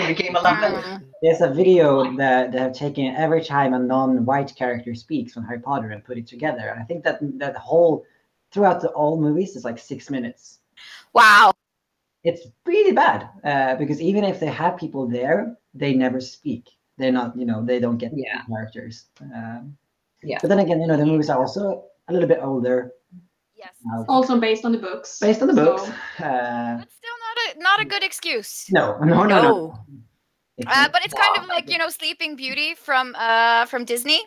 became a lavender. There's a video that they have taken every time a non-white character speaks from Harry Potter and put it together. And I think that whole throughout all movies is like 6 minutes. Wow. It's really bad because even if they have people there, they never speak. They're not, they don't get characters. Yeah. But then again, the movies are also a little bit older. Yes. Also based on the books. Based on the books. But still not a good excuse. No. But it's kind of like Sleeping Beauty from Disney.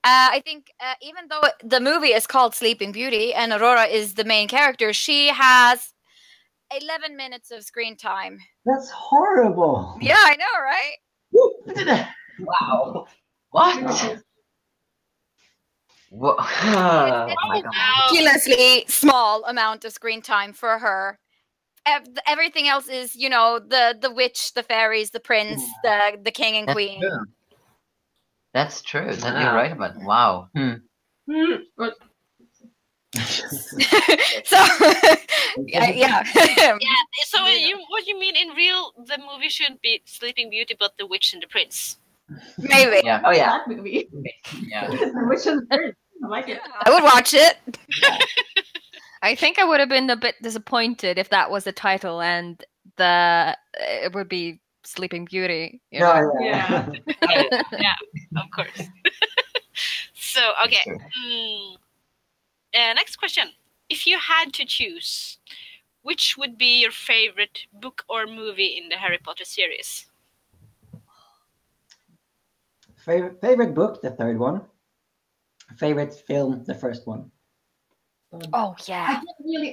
I think even though the movie is called Sleeping Beauty and Aurora is the main character, she has 11 minutes of screen time. That's horrible. Yeah, I know, right? Wow. What? What? Oh my god. Ridiculously small amount of screen time for her. Everything else is, the witch, the fairies, the prince, the king and That's queen. true. That's true. That Wow. you're right about. Wow. So yeah. So what you mean in real, the movie shouldn't be Sleeping Beauty, but The Witch and the Prince? Maybe. Yeah. Oh yeah. That movie. Yeah. Which is good. I like it. I would watch it. I think I would have been a bit disappointed if that was the title and it would be Sleeping Beauty. You know? Yeah. Yeah, of course. So, okay. Next question. If you had to choose, which would be your favorite book or movie in the Harry Potter series? Favorite book, the third one. Favorite film, the first one. Oh yeah.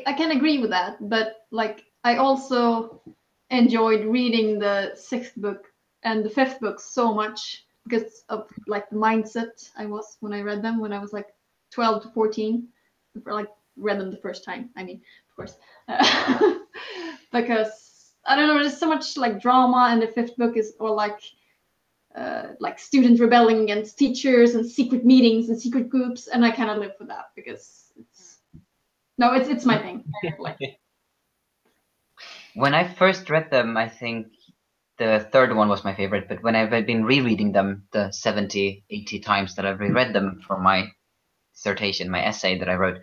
I can agree with that, but like I also enjoyed reading the sixth book and the fifth book so much because of like the mindset I was when I read them when I was like 12 to 14. Like read them the first time. I mean, of course, because I don't know. There's so much like drama, and the fifth book is all like students rebelling against teachers and secret meetings and secret groups, and I kind of live for that because it's my thing. When I first read them, I think the third one was my favorite. But when I've been rereading them the 70, 80 times that I've reread them for my dissertation, my essay that I wrote,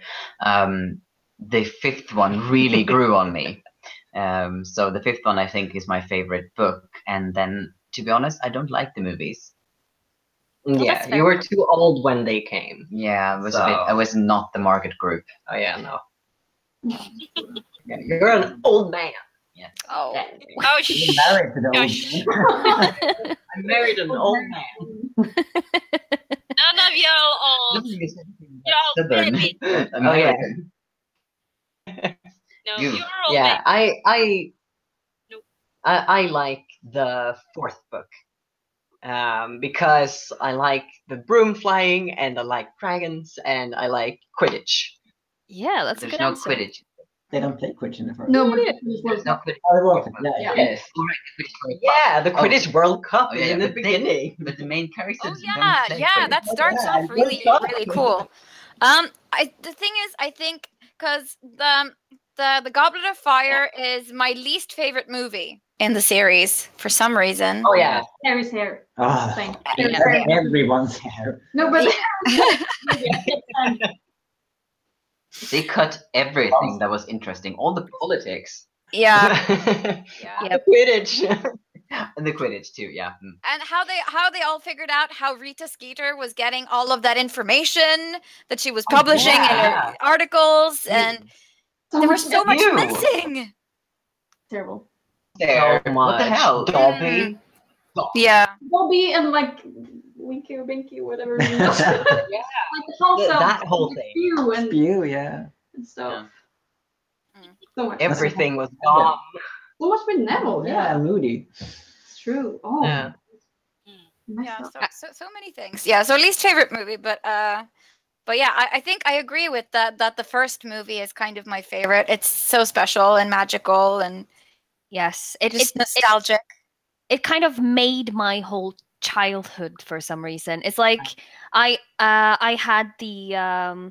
the fifth one really grew on me. So the fifth one, I think, is my favorite book. And then, to be honest, I don't like the movies. Yeah, you were too old when they came. Yeah, I was not the market group. Oh yeah, no. Yeah, you're an old man. Yeah. Oh. Oh, You're married to the old Gosh. I married an old man. None of y'all old. Y'all Southern baby. American. No, You- you're old. Yeah, baby. I like the fourth book. Because I like the broom flying and I like dragons and I like Quidditch. Yeah, that's a There's good no answer. Quidditch. They don't play Quidditch in the first. No, but There's no Quidditch. Oh, the World Cup. Yeah. Yes. Oh, right, the Quidditch World Cup. Yeah, the Quidditch World Cup Oh, is yeah, in the but beginning. But the main Oh characters yeah, don't play Quidditch. that starts Yeah, off really, good really cool. The thing is, I think because the Goblet of Fire is my least favorite movie in the series for some reason. Oh yeah. Harry's hair. Ah, Same. everyone's hair. No, but They cut everything that was interesting, all the politics. Yeah, The Quidditch. And the Quidditch too, yeah. and how they all figured out how Rita Skeeter was getting all of that information that she was publishing in her articles, and there was so much Ew. missing. terrible. There. So What the much. hell? Dobby. Yeah, Bobby and like Winky or Binky, whatever. Like the house That whole thing. Spew and Spew, yeah. stuff. Yeah. So much. Everything was gone. So much with Neville. Yeah, Moody. It's true. Oh. Yeah. yeah. So many things. Yeah. So least favorite movie, but yeah, I think I agree with that. That the first movie is kind of my favorite. It's so special and magical and Yes, just nostalgic. It kind of made my whole childhood for some reason. It's like I had the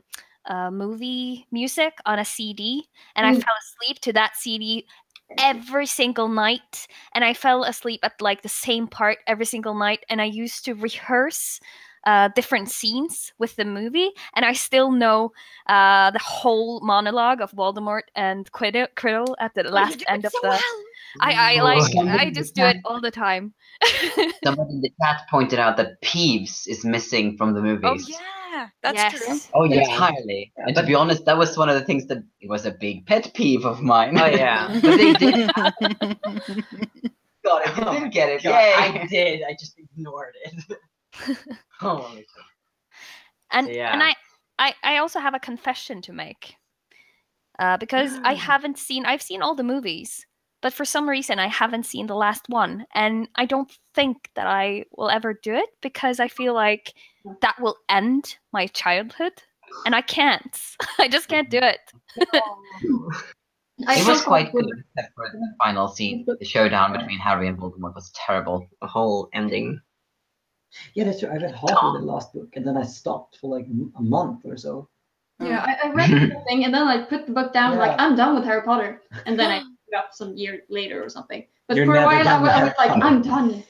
movie music on a CD, and I fell asleep to that CD every single night, and I fell asleep at like the same part every single night, and I used to rehearse different scenes with the movie, and I still know the whole monologue of Voldemort and Criddle at the last end of the. I just do it all the time. Somebody in the chat pointed out that Peeves is missing from the movies. Oh yeah, that's true. Oh yeah. Entirely. And to be honest, that was one of the things that it was a big pet peeve of mine. Oh yeah. But they did. God, if you didn't get it, God, yay! I did. I just ignored it. Holy shit. And Yeah. and I also have a confession to make. Because I've seen all the movies, but for some reason I haven't seen the last one, and I don't think that I will ever do it because I feel like that will end my childhood, and I can't. I just can't do it. It was quite good, except for the final scene. The showdown between Harry and Voldemort was terrible. The whole ending. Yeah, that's true. I read half of the last book, and then I stopped for like a month or so. Yeah, I read the thing, and then I put the book down, like, Yeah. I'm done with Harry Potter. And then I picked it up some year later or something. But You're for a never while, done with I was Harry like, Potter. I'm done.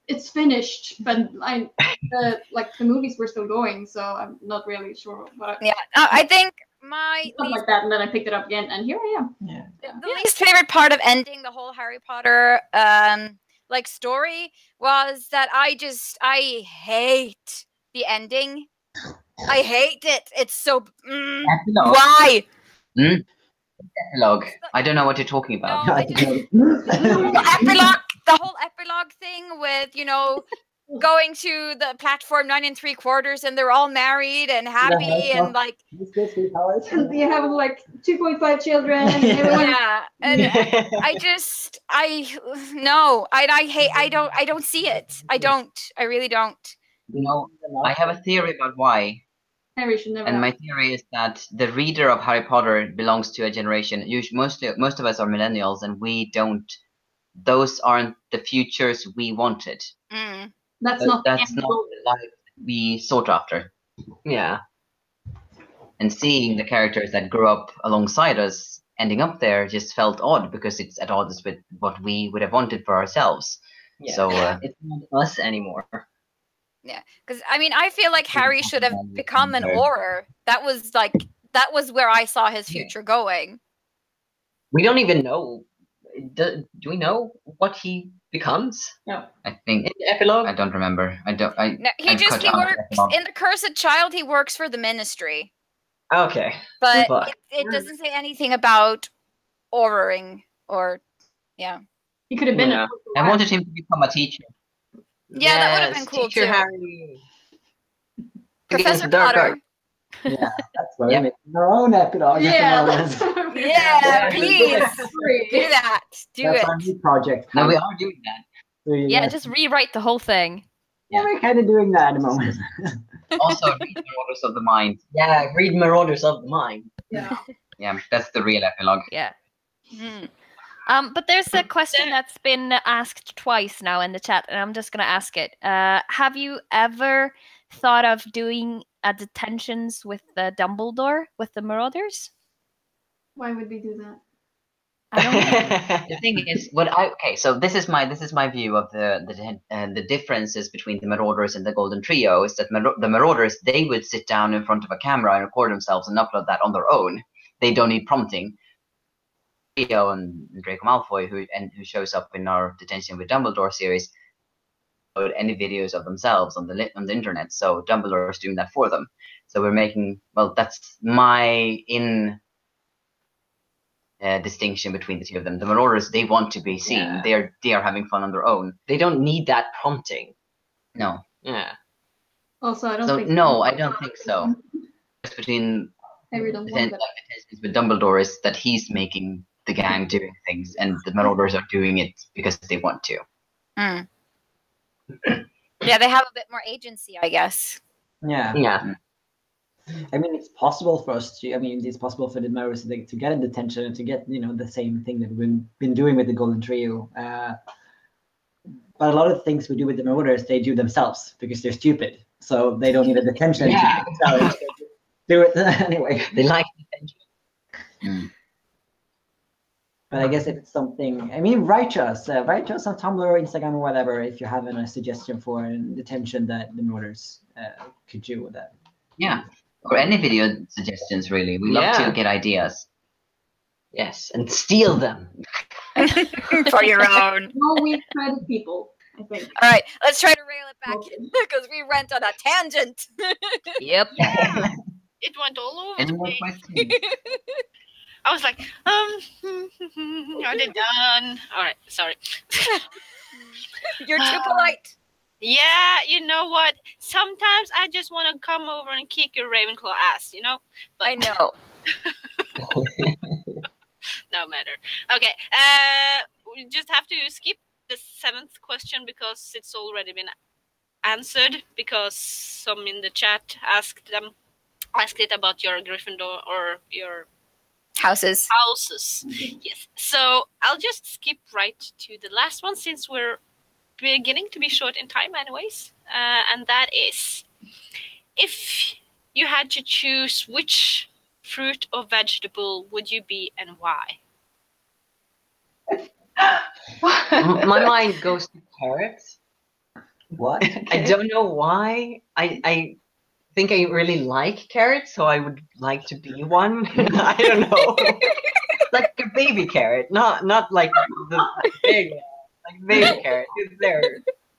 It's finished. But the movies were still going, so I'm not really sure. But Yeah, I think my stuff least like that, and then I picked it up again, and here I am. Yeah. the least favorite part of ending the whole Harry Potter like story was that I hate the ending. I hate it. It's so Epilogue. why? Epilogue. I don't know what you're talking about. No, I I think just I- the whole epilogue thing with going to the platform 9 3/4 and they're all married and happy and like And you have like 2.5 children, and everyone. yeah, and I don't see it. I really don't. I have a theory about why. Harry should never. And my theory is that the reader of Harry Potter belongs to a generation. Most of us are millennials, and we don't. Those aren't the futures we wanted. That's not the life we sought after. Yeah. And seeing the characters that grew up alongside us ending up there just felt odd because it's at odds with what we would have wanted for ourselves. Yeah. So it's not us anymore. Yeah, because I mean, I feel like Harry should have become an Auror. That was where I saw his future going. We don't even know. Do we know what he becomes? No. I think Epilogue. I don't remember. No, he works in the Cursed Child. He works for the Ministry, Okay. but it doesn't say anything about Auroring or yeah. He could have been. Yeah. I wanted him to become a teacher. Yeah, that would have been cool Teacher too. Harry. Professor Potter. Yeah, that's why we make our own epilogue. Yeah, please do that. That's our new project. No, we are doing that. So, Yeah, just rewrite the whole thing. Yeah, we're kind of doing that at the moment. Also, read Marauders of the Mind. Yeah, read Marauders of the Mind. Yeah. Yeah, that's the real epilogue. Yeah. But there's a question that's been asked twice now in the chat, and I'm just going to ask it. Have you ever thought of doing detentions with Dumbledore, with the Marauders? Why would we do that? I don't know. The thing is, so this is my view of the differences between the Marauders and the Golden Trio is that the Marauders, they would sit down in front of a camera and record themselves and upload that on their own. They don't need prompting. Trio and Draco Malfoy, who shows up in our Detention with Dumbledore series, upload any videos of themselves on the internet. So Dumbledore is doing that for them. So we're making that's my distinction between the two of them. The Marauders, they want to be seen. Yeah. They are having fun on their own. They don't need that prompting. No. Yeah. Also, I don't think. No, I don't think so. Between Harry don't want that. Detentions with Dumbledore is that he's making the gang doing things, and the Marauders are doing it because they want to. Yeah, they have a bit more agency, I guess. Yeah. Yeah. I mean, it's possible for us to. I mean, it's possible for the Marauders to get a detention and to get the same thing that we've been doing with the Golden Trio. But a lot of things we do with the Marauders, they do themselves because they're stupid, so they don't need a detention. Yeah. Do it anyway. They like detention. But I guess if it's something, I mean, write us on Tumblr or Instagram or whatever if you have a suggestion for a detention that the Marauders could do with that. Yeah, or any video suggestions, really. We love to get ideas. Yes, and steal them. For your own. No weak credit people, I think. All right, let's try to rail it back in because we went on a tangent. Yep. It went all over Any the more place. questions? I was like, are they done? All right, sorry. You're too polite. Yeah, you know what? Sometimes I just want to come over and kick your Ravenclaw ass, But I know. no matter. Okay. we just have to skip the 7th question because it's already been answered, because some in the chat asked it about your Gryffindor or your Houses. Yes. So I'll just skip right to the last one, since we're beginning to be short in time anyways. And that is, if you had to choose, which fruit or vegetable would you be and why? My mind goes to carrots. What? I don't know why. I think I really like carrots, so I would like to be one. I don't know. Like a baby carrot, not like the big, like baby carrot. They're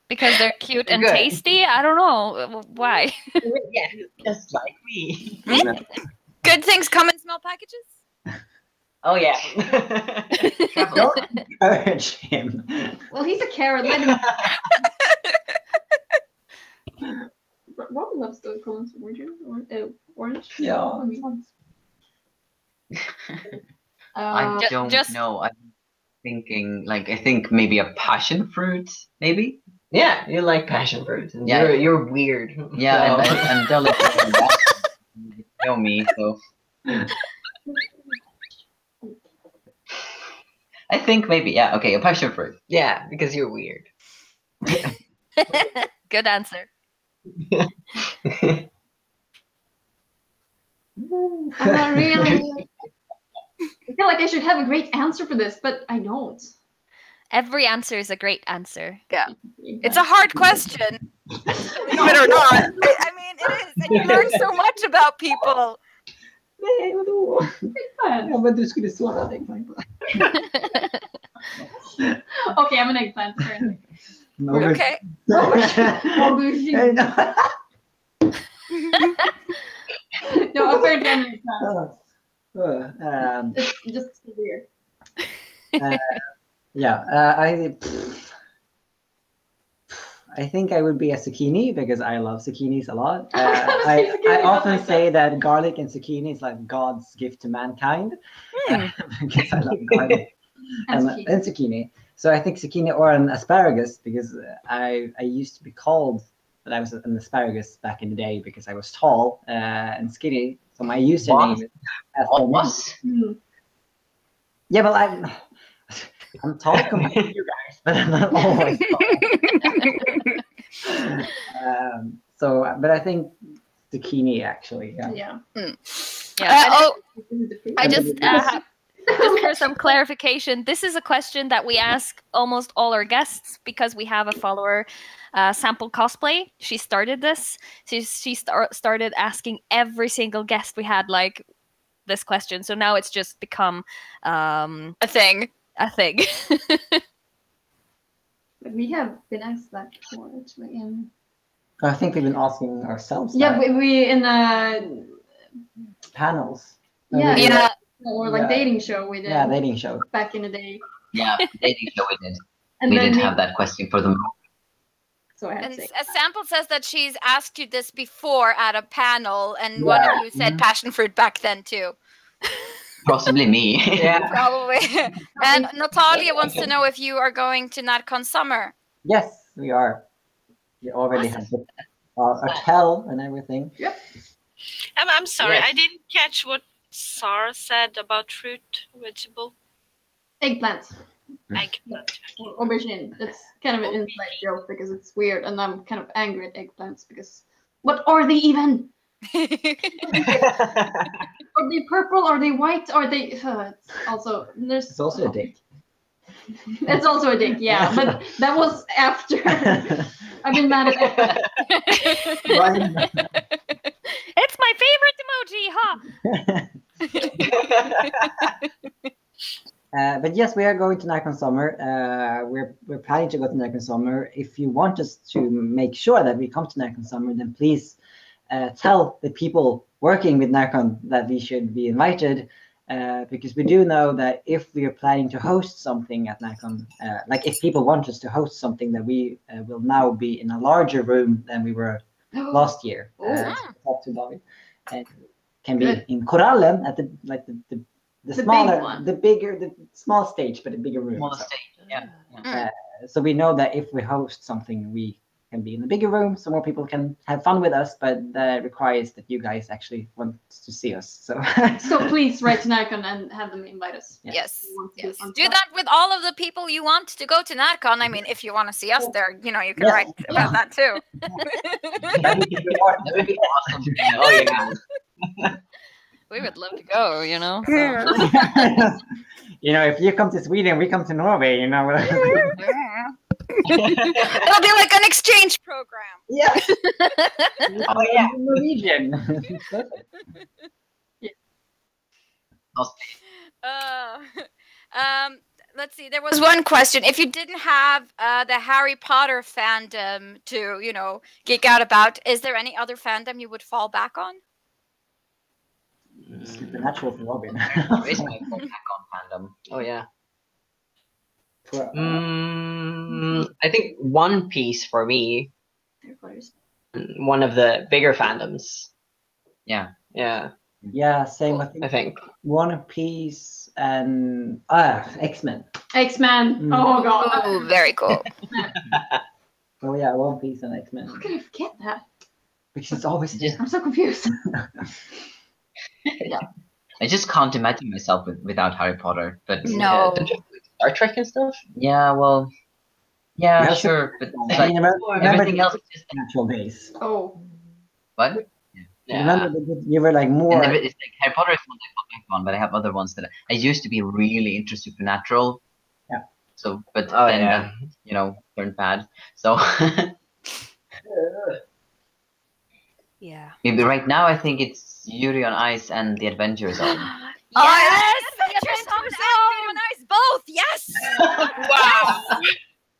Because they're cute and Good. tasty? I don't know. Why? yeah, just like me. Good things come in small packages. Oh yeah. Don't encourage him. Well, he's a carrot. Let him. Robin loves the colors of orange. Yeah. I don't just- know. I'm thinking, like, I think maybe a passion fruit, maybe. Yeah, you like passion fruit. Yeah. You're weird. Yeah, So- and delicate. And that. You know me, so I think maybe, yeah, okay, a passion fruit. yeah, because you're weird. Good answer. I'm not really. I feel like I should have a great answer for this, but I don't. Every answer is a great answer. It's a hard question. Believe it or not. I mean, it is. And you learn so much about people. Nej, vadå? Ja, men du skulle svara en eggplant. Okay, I'm an eggplant. Apparently. No, Okay. Hey, no. No, apparently I'm an eggplant. It's just weird. I think I would be a zucchini because I love zucchinis a lot. I often say that garlic and zucchini is like God's gift to mankind because I love garlic and zucchini. So I think zucchini or an asparagus because I used to be called that I was an asparagus back in the day because I was tall and skinny. So my username is What? Yeah, but I'm tall compared to you guys, but I'm not always tall. But I think zucchini actually. Yeah. I just for some clarification, this is a question that we ask almost all our guests because we have a follower, Sample Cosplay. She started this. She started asking every single guest we had like this question. So now it's just become a thing. We have been asked that before, actually. I think we've been asking ourselves. Yeah, that. we in panels. Yeah. Or like dating show we did. Yeah, dating show. Back in the day. Yeah, dating show we did. And we then didn't have that question for them. So I had And to say. a sample says that she's asked you this before at a panel, and one of you said passion fruit back then too. Possibly me. Yeah. Probably. And Natalia wants to know if you are going to NatCon Summer. Yes, we are. We already have the hotel and everything. Yep. I'm sorry, Yes. I didn't catch what Sarah said about fruit, vegetable, Eggplant. eggplant. Or aubergine. It's kind of an inside joke because it's weird, and I'm kind of angry at eggplants because what are they even? Are they purple? Are they white? Are they? It's also there's. It's also a dick. It's also a dick, yeah. But that was after. I've been mad at eggplant. It's my favorite emoji, huh? But yes, we are going to NatCon Summer. We're planning to go to NatCon Summer. If you want us to make sure that we come to NatCon Summer, then please tell the people working with NatCon that we should be invited. Because we do know that if we are planning to host something at NatCon, like if people want us to host something, that we will now be in a larger room than we were last year. Talk to David. And can be in Korallen at the The smaller, big one. the bigger, the small stage, but a bigger room. Small stage. Yeah. So we know that if we host something, we can be in the bigger room, so more people can have fun with us. But that requires that you guys actually want to see us. So please write to NACON and have them invite us. Yes. We want to do fun Do stuff. that with all of the people you want to go to NatCon. I mean, if you want to see us there, you can write about that too. That would be awesome. Oh yeah. We would love to go, if you come to Sweden, we come to Norway. It'll be like an exchange program. Yes. Oh yeah. Norwegian. Let's see. There was one question. If you didn't have the Harry Potter fandom to, geek out about, is there any other fandom you would fall back on? Supernatural for Robin. There is my back on fandom. Oh yeah. I think One Piece for me. One of the bigger fandoms. Yeah. Yeah. Yeah, same. I think. One Piece and X-Men. X-Men. Oh god. Oh, very cool. Oh yeah, One Piece and X-Men. How can I forget that? Because it's always just. I'm so confused. I just can't imagine myself without Harry Potter. But No. Star Trek and stuff. Yeah, well, yeah, Yeah, sure, but I mean, everything else is just natural days. Oh. what? Yeah. Remember that you were like more. And it's like Harry Potter is one I fall back on, but I have other ones that I used to be really into supernatural. Yeah. So, but Oh, then yeah. that, turned bad. So Yeah. maybe right now I think it's Yuri on Ice and the Adventure Zone. Yes! Adventures on Ice, both! Yes!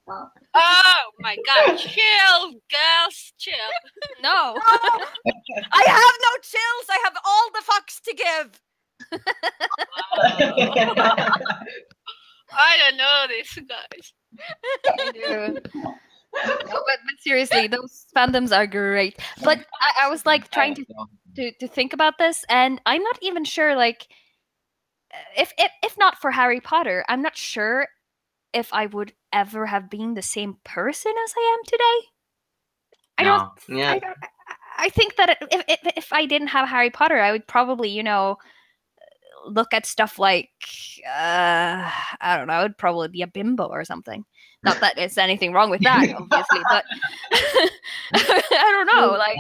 Wow. Oh my god. Chill, girls, chill. No. I have no chills. I have all the fucks to give. I don't know this, guys. No, but seriously, those fandoms are great. But I was like trying to think about this, and I'm not even sure. Like, if not for Harry Potter, I'm not sure if I would ever have been the same person as I am today. I think that if I didn't have Harry Potter, I would probably, look at stuff like I don't know, I would probably be a bimbo or something. Not that there's anything wrong with that, obviously, but I don't know. Like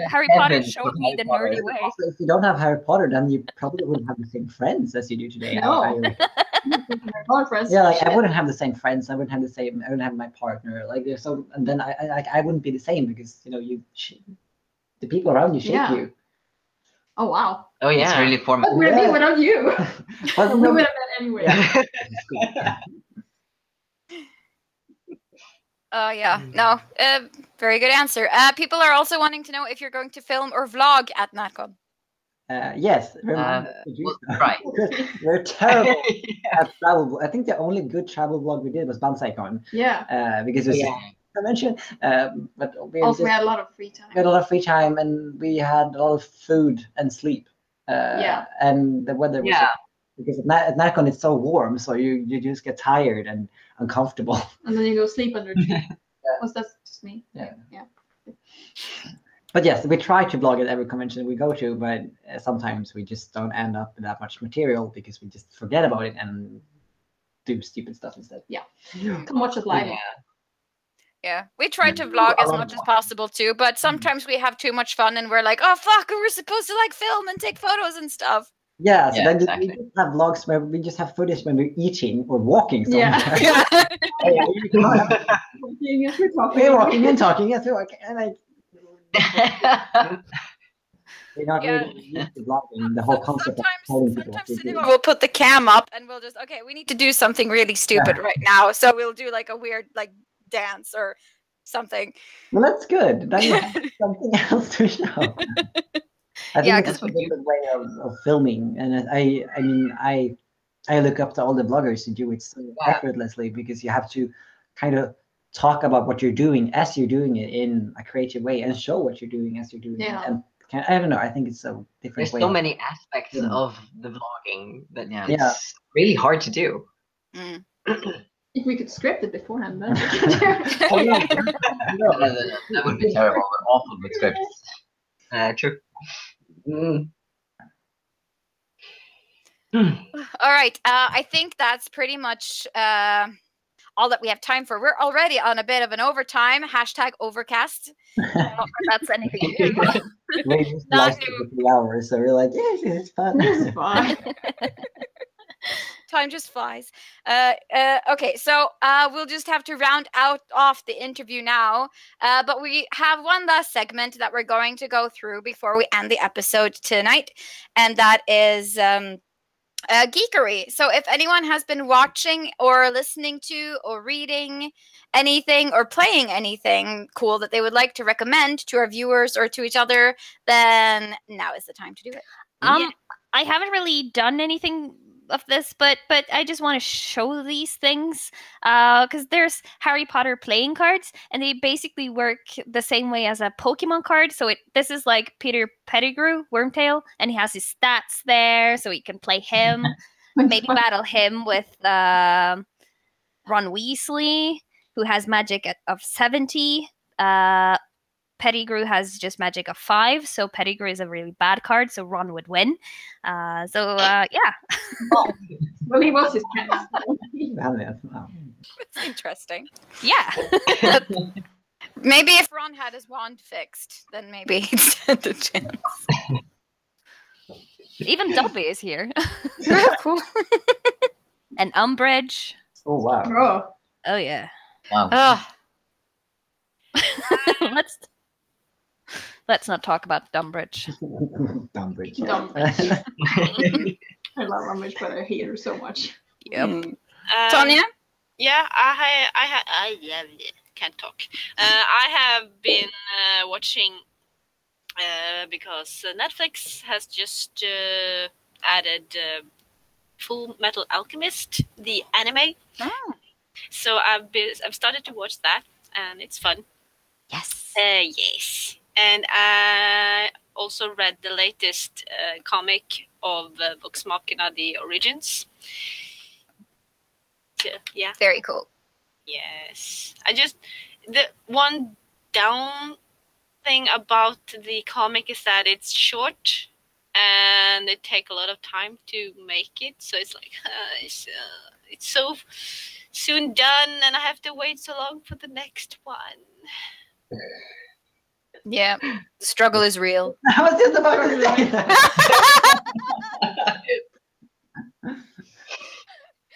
Harry Potter showed me the nerdy way. Also, if you don't have Harry Potter, then you probably wouldn't have the same friends as you do today. No. Yeah, like I wouldn't have the same friends. I wouldn't have my partner. Like so, and then I wouldn't be the same because the people around you shape you. Oh wow. Oh yeah. It's really formative. What would it be without you? We would have been anyway. Yeah. No. Very good answer. People are also wanting to know if you're going to film or vlog at NatCon. Yes. Right. We're terrible at travel. I think the only good travel vlog we did was Bansaicon. Yeah. Because it was a convention. But we had a lot of free time. We had a lot of free time, and we had a lot of food and sleep. And the weather was because at NatCon it's so warm, so you just get tired and uncomfortable. And then you go sleep under a tree. Was that just me? Yeah. Yeah. But yes, we try to vlog at every convention we go to, but sometimes we just don't end up with that much material because we just forget about it and do stupid stuff instead. Yeah. Come watch it live. Yeah, we try to vlog as much as possible too, but sometimes we have too much fun and we're like, oh fuck, we were supposed to film and take photos and stuff. Yeah, so then we just have vlogs where we just have footage when we're eating or walking somewhere. Yeah. We're walking and talking as we walk, and like we're not really used to vlogging. The whole concept of telling people what to do. We'll put the cam up and we'll just we need to do something really stupid right now, so we'll do like a weird dance or something. Well, that's good. Then you have something else to show. I think it's a different way of filming, and I look up to all the bloggers who do it so effortlessly because you have to kind of talk about what you're doing as you're doing it in a creative way and show what you're doing as you're doing it. And I don't know. I think it's a different way. There's so many aspects of the vlogging that it's really hard to do. You If we could script it beforehand, then. No, that would be terrible. We're awful with scripts. True. All right. I think that's pretty much all that we have time for. We're already on a bit of an overtime. #overcast. That's anything new. We just Not lost the 3 hours, so we're like, yes, it's fun. It's fine. Time just flies. Okay, so we'll just have to round off the interview now. But we have one last segment that we're going to go through before we end the episode tonight, and that is geekery. So if anyone has been watching or listening to or reading anything or playing anything cool that they would like to recommend to our viewers or to each other, then now is the time to do it. I haven't really done anything of this, but I just want to show these things because there's Harry Potter playing cards, and they basically work the same way as a Pokemon card. So this is like Peter Pettigrew, Wormtail, and he has his stats there, so you can play him, maybe battle him with Ron Weasley, who has magic of 70. Pettigrew has just magic of 5, so Pettigrew is a really bad card, so Ron would win. Yeah. Well, he was his friend. That's interesting. Yeah. Maybe if Ron had his wand fixed, then maybe he'd stand a chance. Even Dobby is here. Cool. And Umbridge. Oh, wow. Oh. Oh, yeah. Wow. Let's not talk about Dumbridge. Dumbridge. Dumbridge. I love Umbridge, but I hate her so much. Yep. Tonya? Yeah, I can't talk. I have been watching because Netflix has just added Full Metal Alchemist, the anime. Oh. So I've started to watch that, and it's fun. Yes. Yes. And I also read the latest comic of Vox Machina, the Origins. Yeah. Very cool. Yes. The one down thing about the comic is that it's short and it takes a lot of time to make it. So it's like, it's so soon done and I have to wait so long for the next one. Yeah. The struggle is real. I was just about to say that.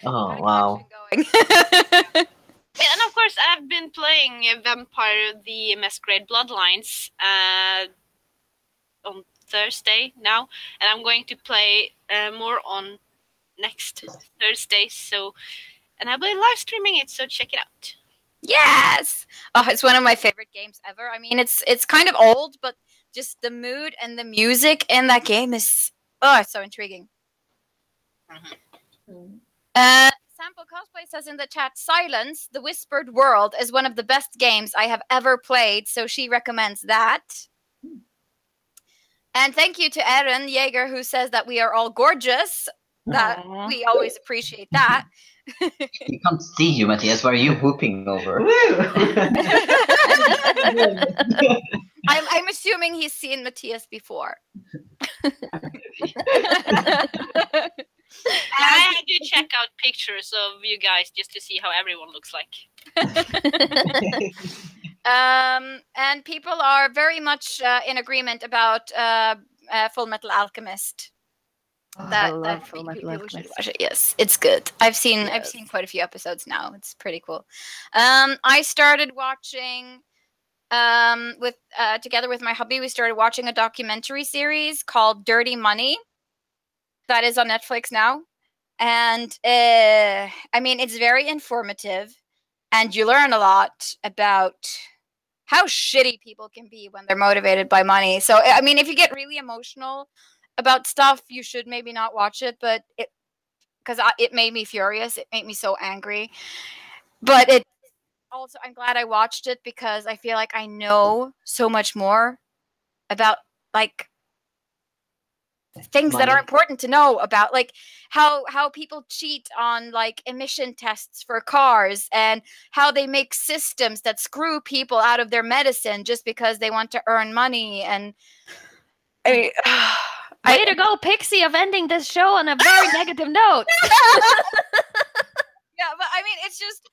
Oh, wow. And of course, I've been playing Vampire the Masquerade Bloodlines on Thursday now, and I'm going to play more on next Thursday. So, and I'll be live streaming it, so check it out. Yes! Oh, it's one of my favorite games ever. I mean, it's kind of old, but just the mood and the music in that game is it's so intriguing. Mm-hmm. Sample Cosplay says in the chat, Silence, The Whispered World is one of the best games I have ever played, so she recommends that. And thank you to Erin Jaeger, who says that we are all gorgeous. That we always appreciate that. We can't see you, Matthias. What are you whooping over? I'm assuming he's seen Matthias before. I had to check out pictures of you guys just to see how everyone looks like. And people are very much in agreement about Full Metal Alchemist. I love Full Metal people should Alchemist. watch it. Yes, it's good. I've seen quite a few episodes now. It's pretty cool. I started watching together with my hubby. We started watching a documentary series called Dirty Money. That is on Netflix now. And I mean, it's very informative and you learn a lot about how shitty people can be when they're motivated by money. So, I mean, if you get really emotional about stuff, you should maybe not watch it, but it made me furious. It made me so angry. But it also, I'm glad I watched it because I feel like I know so much more about like things that are important to know about, like how people cheat on like emission tests for cars, and how they make systems that screw people out of their medicine just because they want to earn money. And Way to go, Pixie, of ending this show on a very negative note. Yeah, but I mean, it's just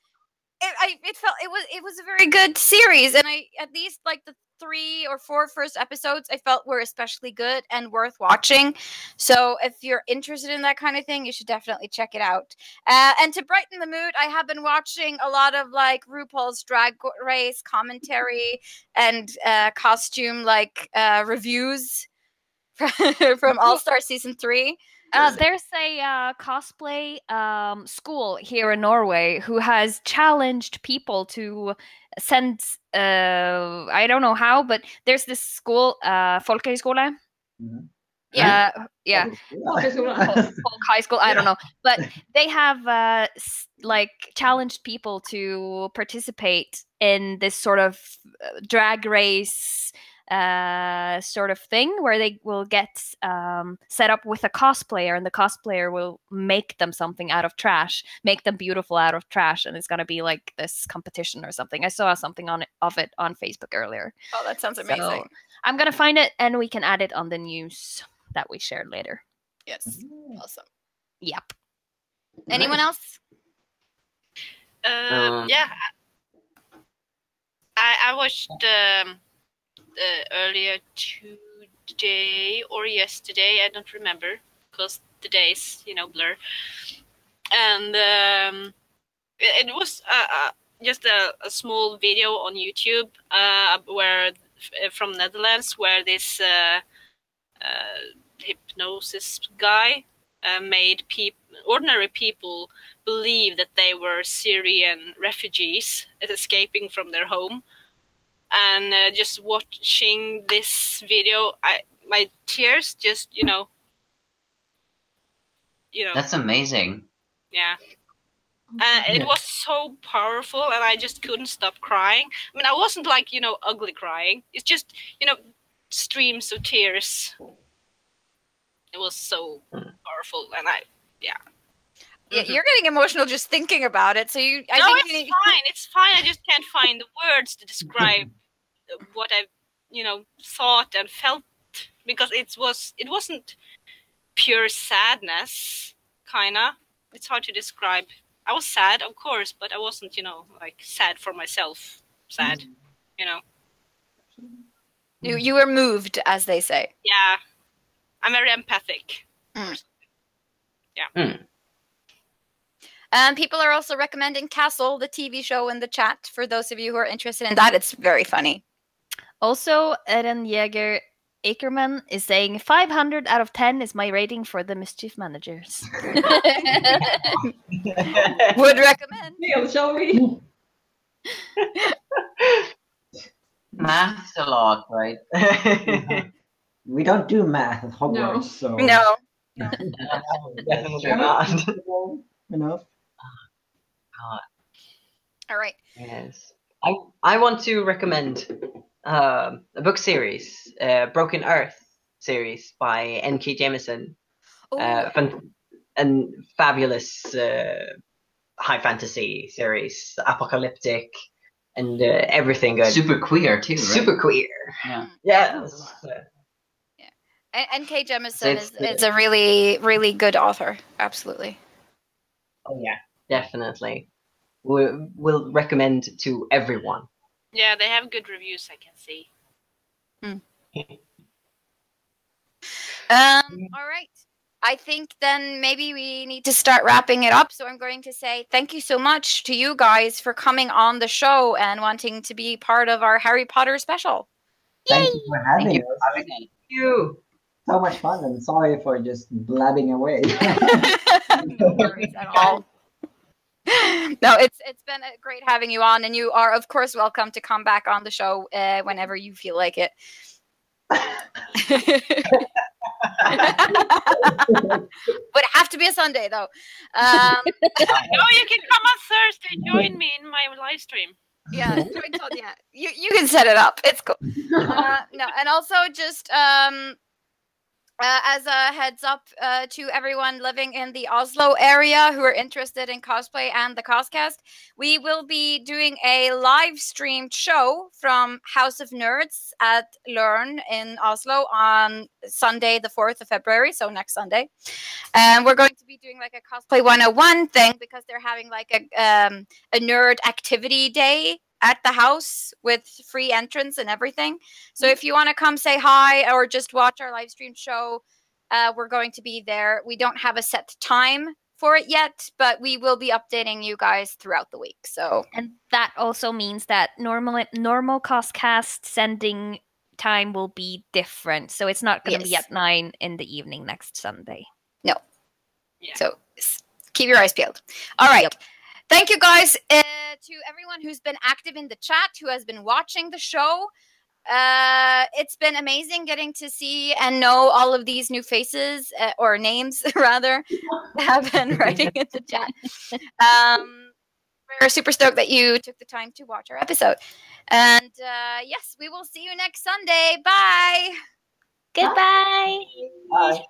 it was a very good series, and I at least like the 3 or 4 first episodes I felt were especially good and worth watching. So if you're interested in that kind of thing, you should definitely check it out. And to brighten the mood, I have been watching a lot of like RuPaul's Drag Race commentary and costume like reviews from All Star Season 3. There's a cosplay school here in Norway who has challenged people to send, I don't know how, but there's this school, Folkehøyskole. Mhm. Yeah. Folk High school, I don't know. But they have like challenged people to participate in this sort of drag race sort of thing, where they will get set up with a cosplayer, and the cosplayer will make them something out of trash, make them beautiful out of trash, and it's going to be like this competition or something. I saw something of it on Facebook earlier. Oh, that sounds amazing. So I'm going to find it, and we can add it on the news that we shared later. Yes. Awesome. Yep. Anyone else? Yeah. I watched earlier today or yesterday, I don't remember, because the days, blur. And it was just a small video on YouTube where from Netherlands, where this hypnosis guy made ordinary people believe that they were Syrian refugees escaping from their home. And just watching this video, my tears just, That's amazing. Yeah. It was so powerful, and I just couldn't stop crying. I mean, I wasn't like, ugly crying. It's just, streams of tears. It was so powerful, and Yeah, you're getting emotional just thinking about it. So it's fine. It's fine. I just can't find the words to describe what I, thought and felt, because it wasn't pure sadness, kinda. It's hard to describe. I was sad, of course, but I wasn't, like sad for myself. Sad, You were moved, as they say. Yeah, I'm very empathic. Yeah. People are also recommending Castle, the TV show, in the chat. For those of you who are interested in that, it's very funny. Also, Eren Jäger Ackerman is saying 500 out of 10 is my rating for the Mischief Managers. Would recommend. Shall we? Math's a lot, right? We don't do math at Hogwarts, so No. Definitely not. Enough. All right. Yes. I want to recommend a book series, Broken Earth series by N.K. Jemisin. And fabulous high fantasy series, apocalyptic, and everything good. Super queer too, right? Super queer. Yeah. Yes. N.K. Jemisin is a really, really good author. Absolutely. Oh yeah, definitely. We'll recommend to everyone. Yeah, they have good reviews, I can see. All right. I think then maybe we need to start wrapping it up. So I'm going to say thank you so much to you guys for coming on the show and wanting to be part of our Harry Potter special. Thank you for having us. Thank you. So much fun, and sorry for just blabbing away. No worries at all. No, it's been great having you on, and you are of course welcome to come back on the show whenever you feel like it. Would have to be a Sunday though. No, you can come on Thursday. Join me in my live stream. Yeah, you can set it up. It's cool. No, and also just as a heads up to everyone living in the Oslo area who are interested in cosplay and the CosCast, we will be doing a live streamed show from House of Nerds at Løren in Oslo on Sunday, the 4th of February, so next Sunday. And we're going to be doing like a Cosplay 101 thing because they're having like a nerd activity day at the house with free entrance and everything. So if you want to come say hi or just watch our live stream show, we're going to be there. We don't have a set time for it yet, but we will be updating you guys throughout the week. So, and that also means that normal CosCast sending time will be different. So it's not going to be at 9 in the evening next Sunday. No. Yeah. So keep your eyes peeled. All right. Yep. Thank you guys to everyone who's been active in the chat, who has been watching the show. It's been amazing getting to see and know all of these new faces, or names rather, have been writing in the chat. We're super stoked that you took the time to watch our episode. And yes, we will see you next Sunday. Bye. Goodbye. Bye. Bye.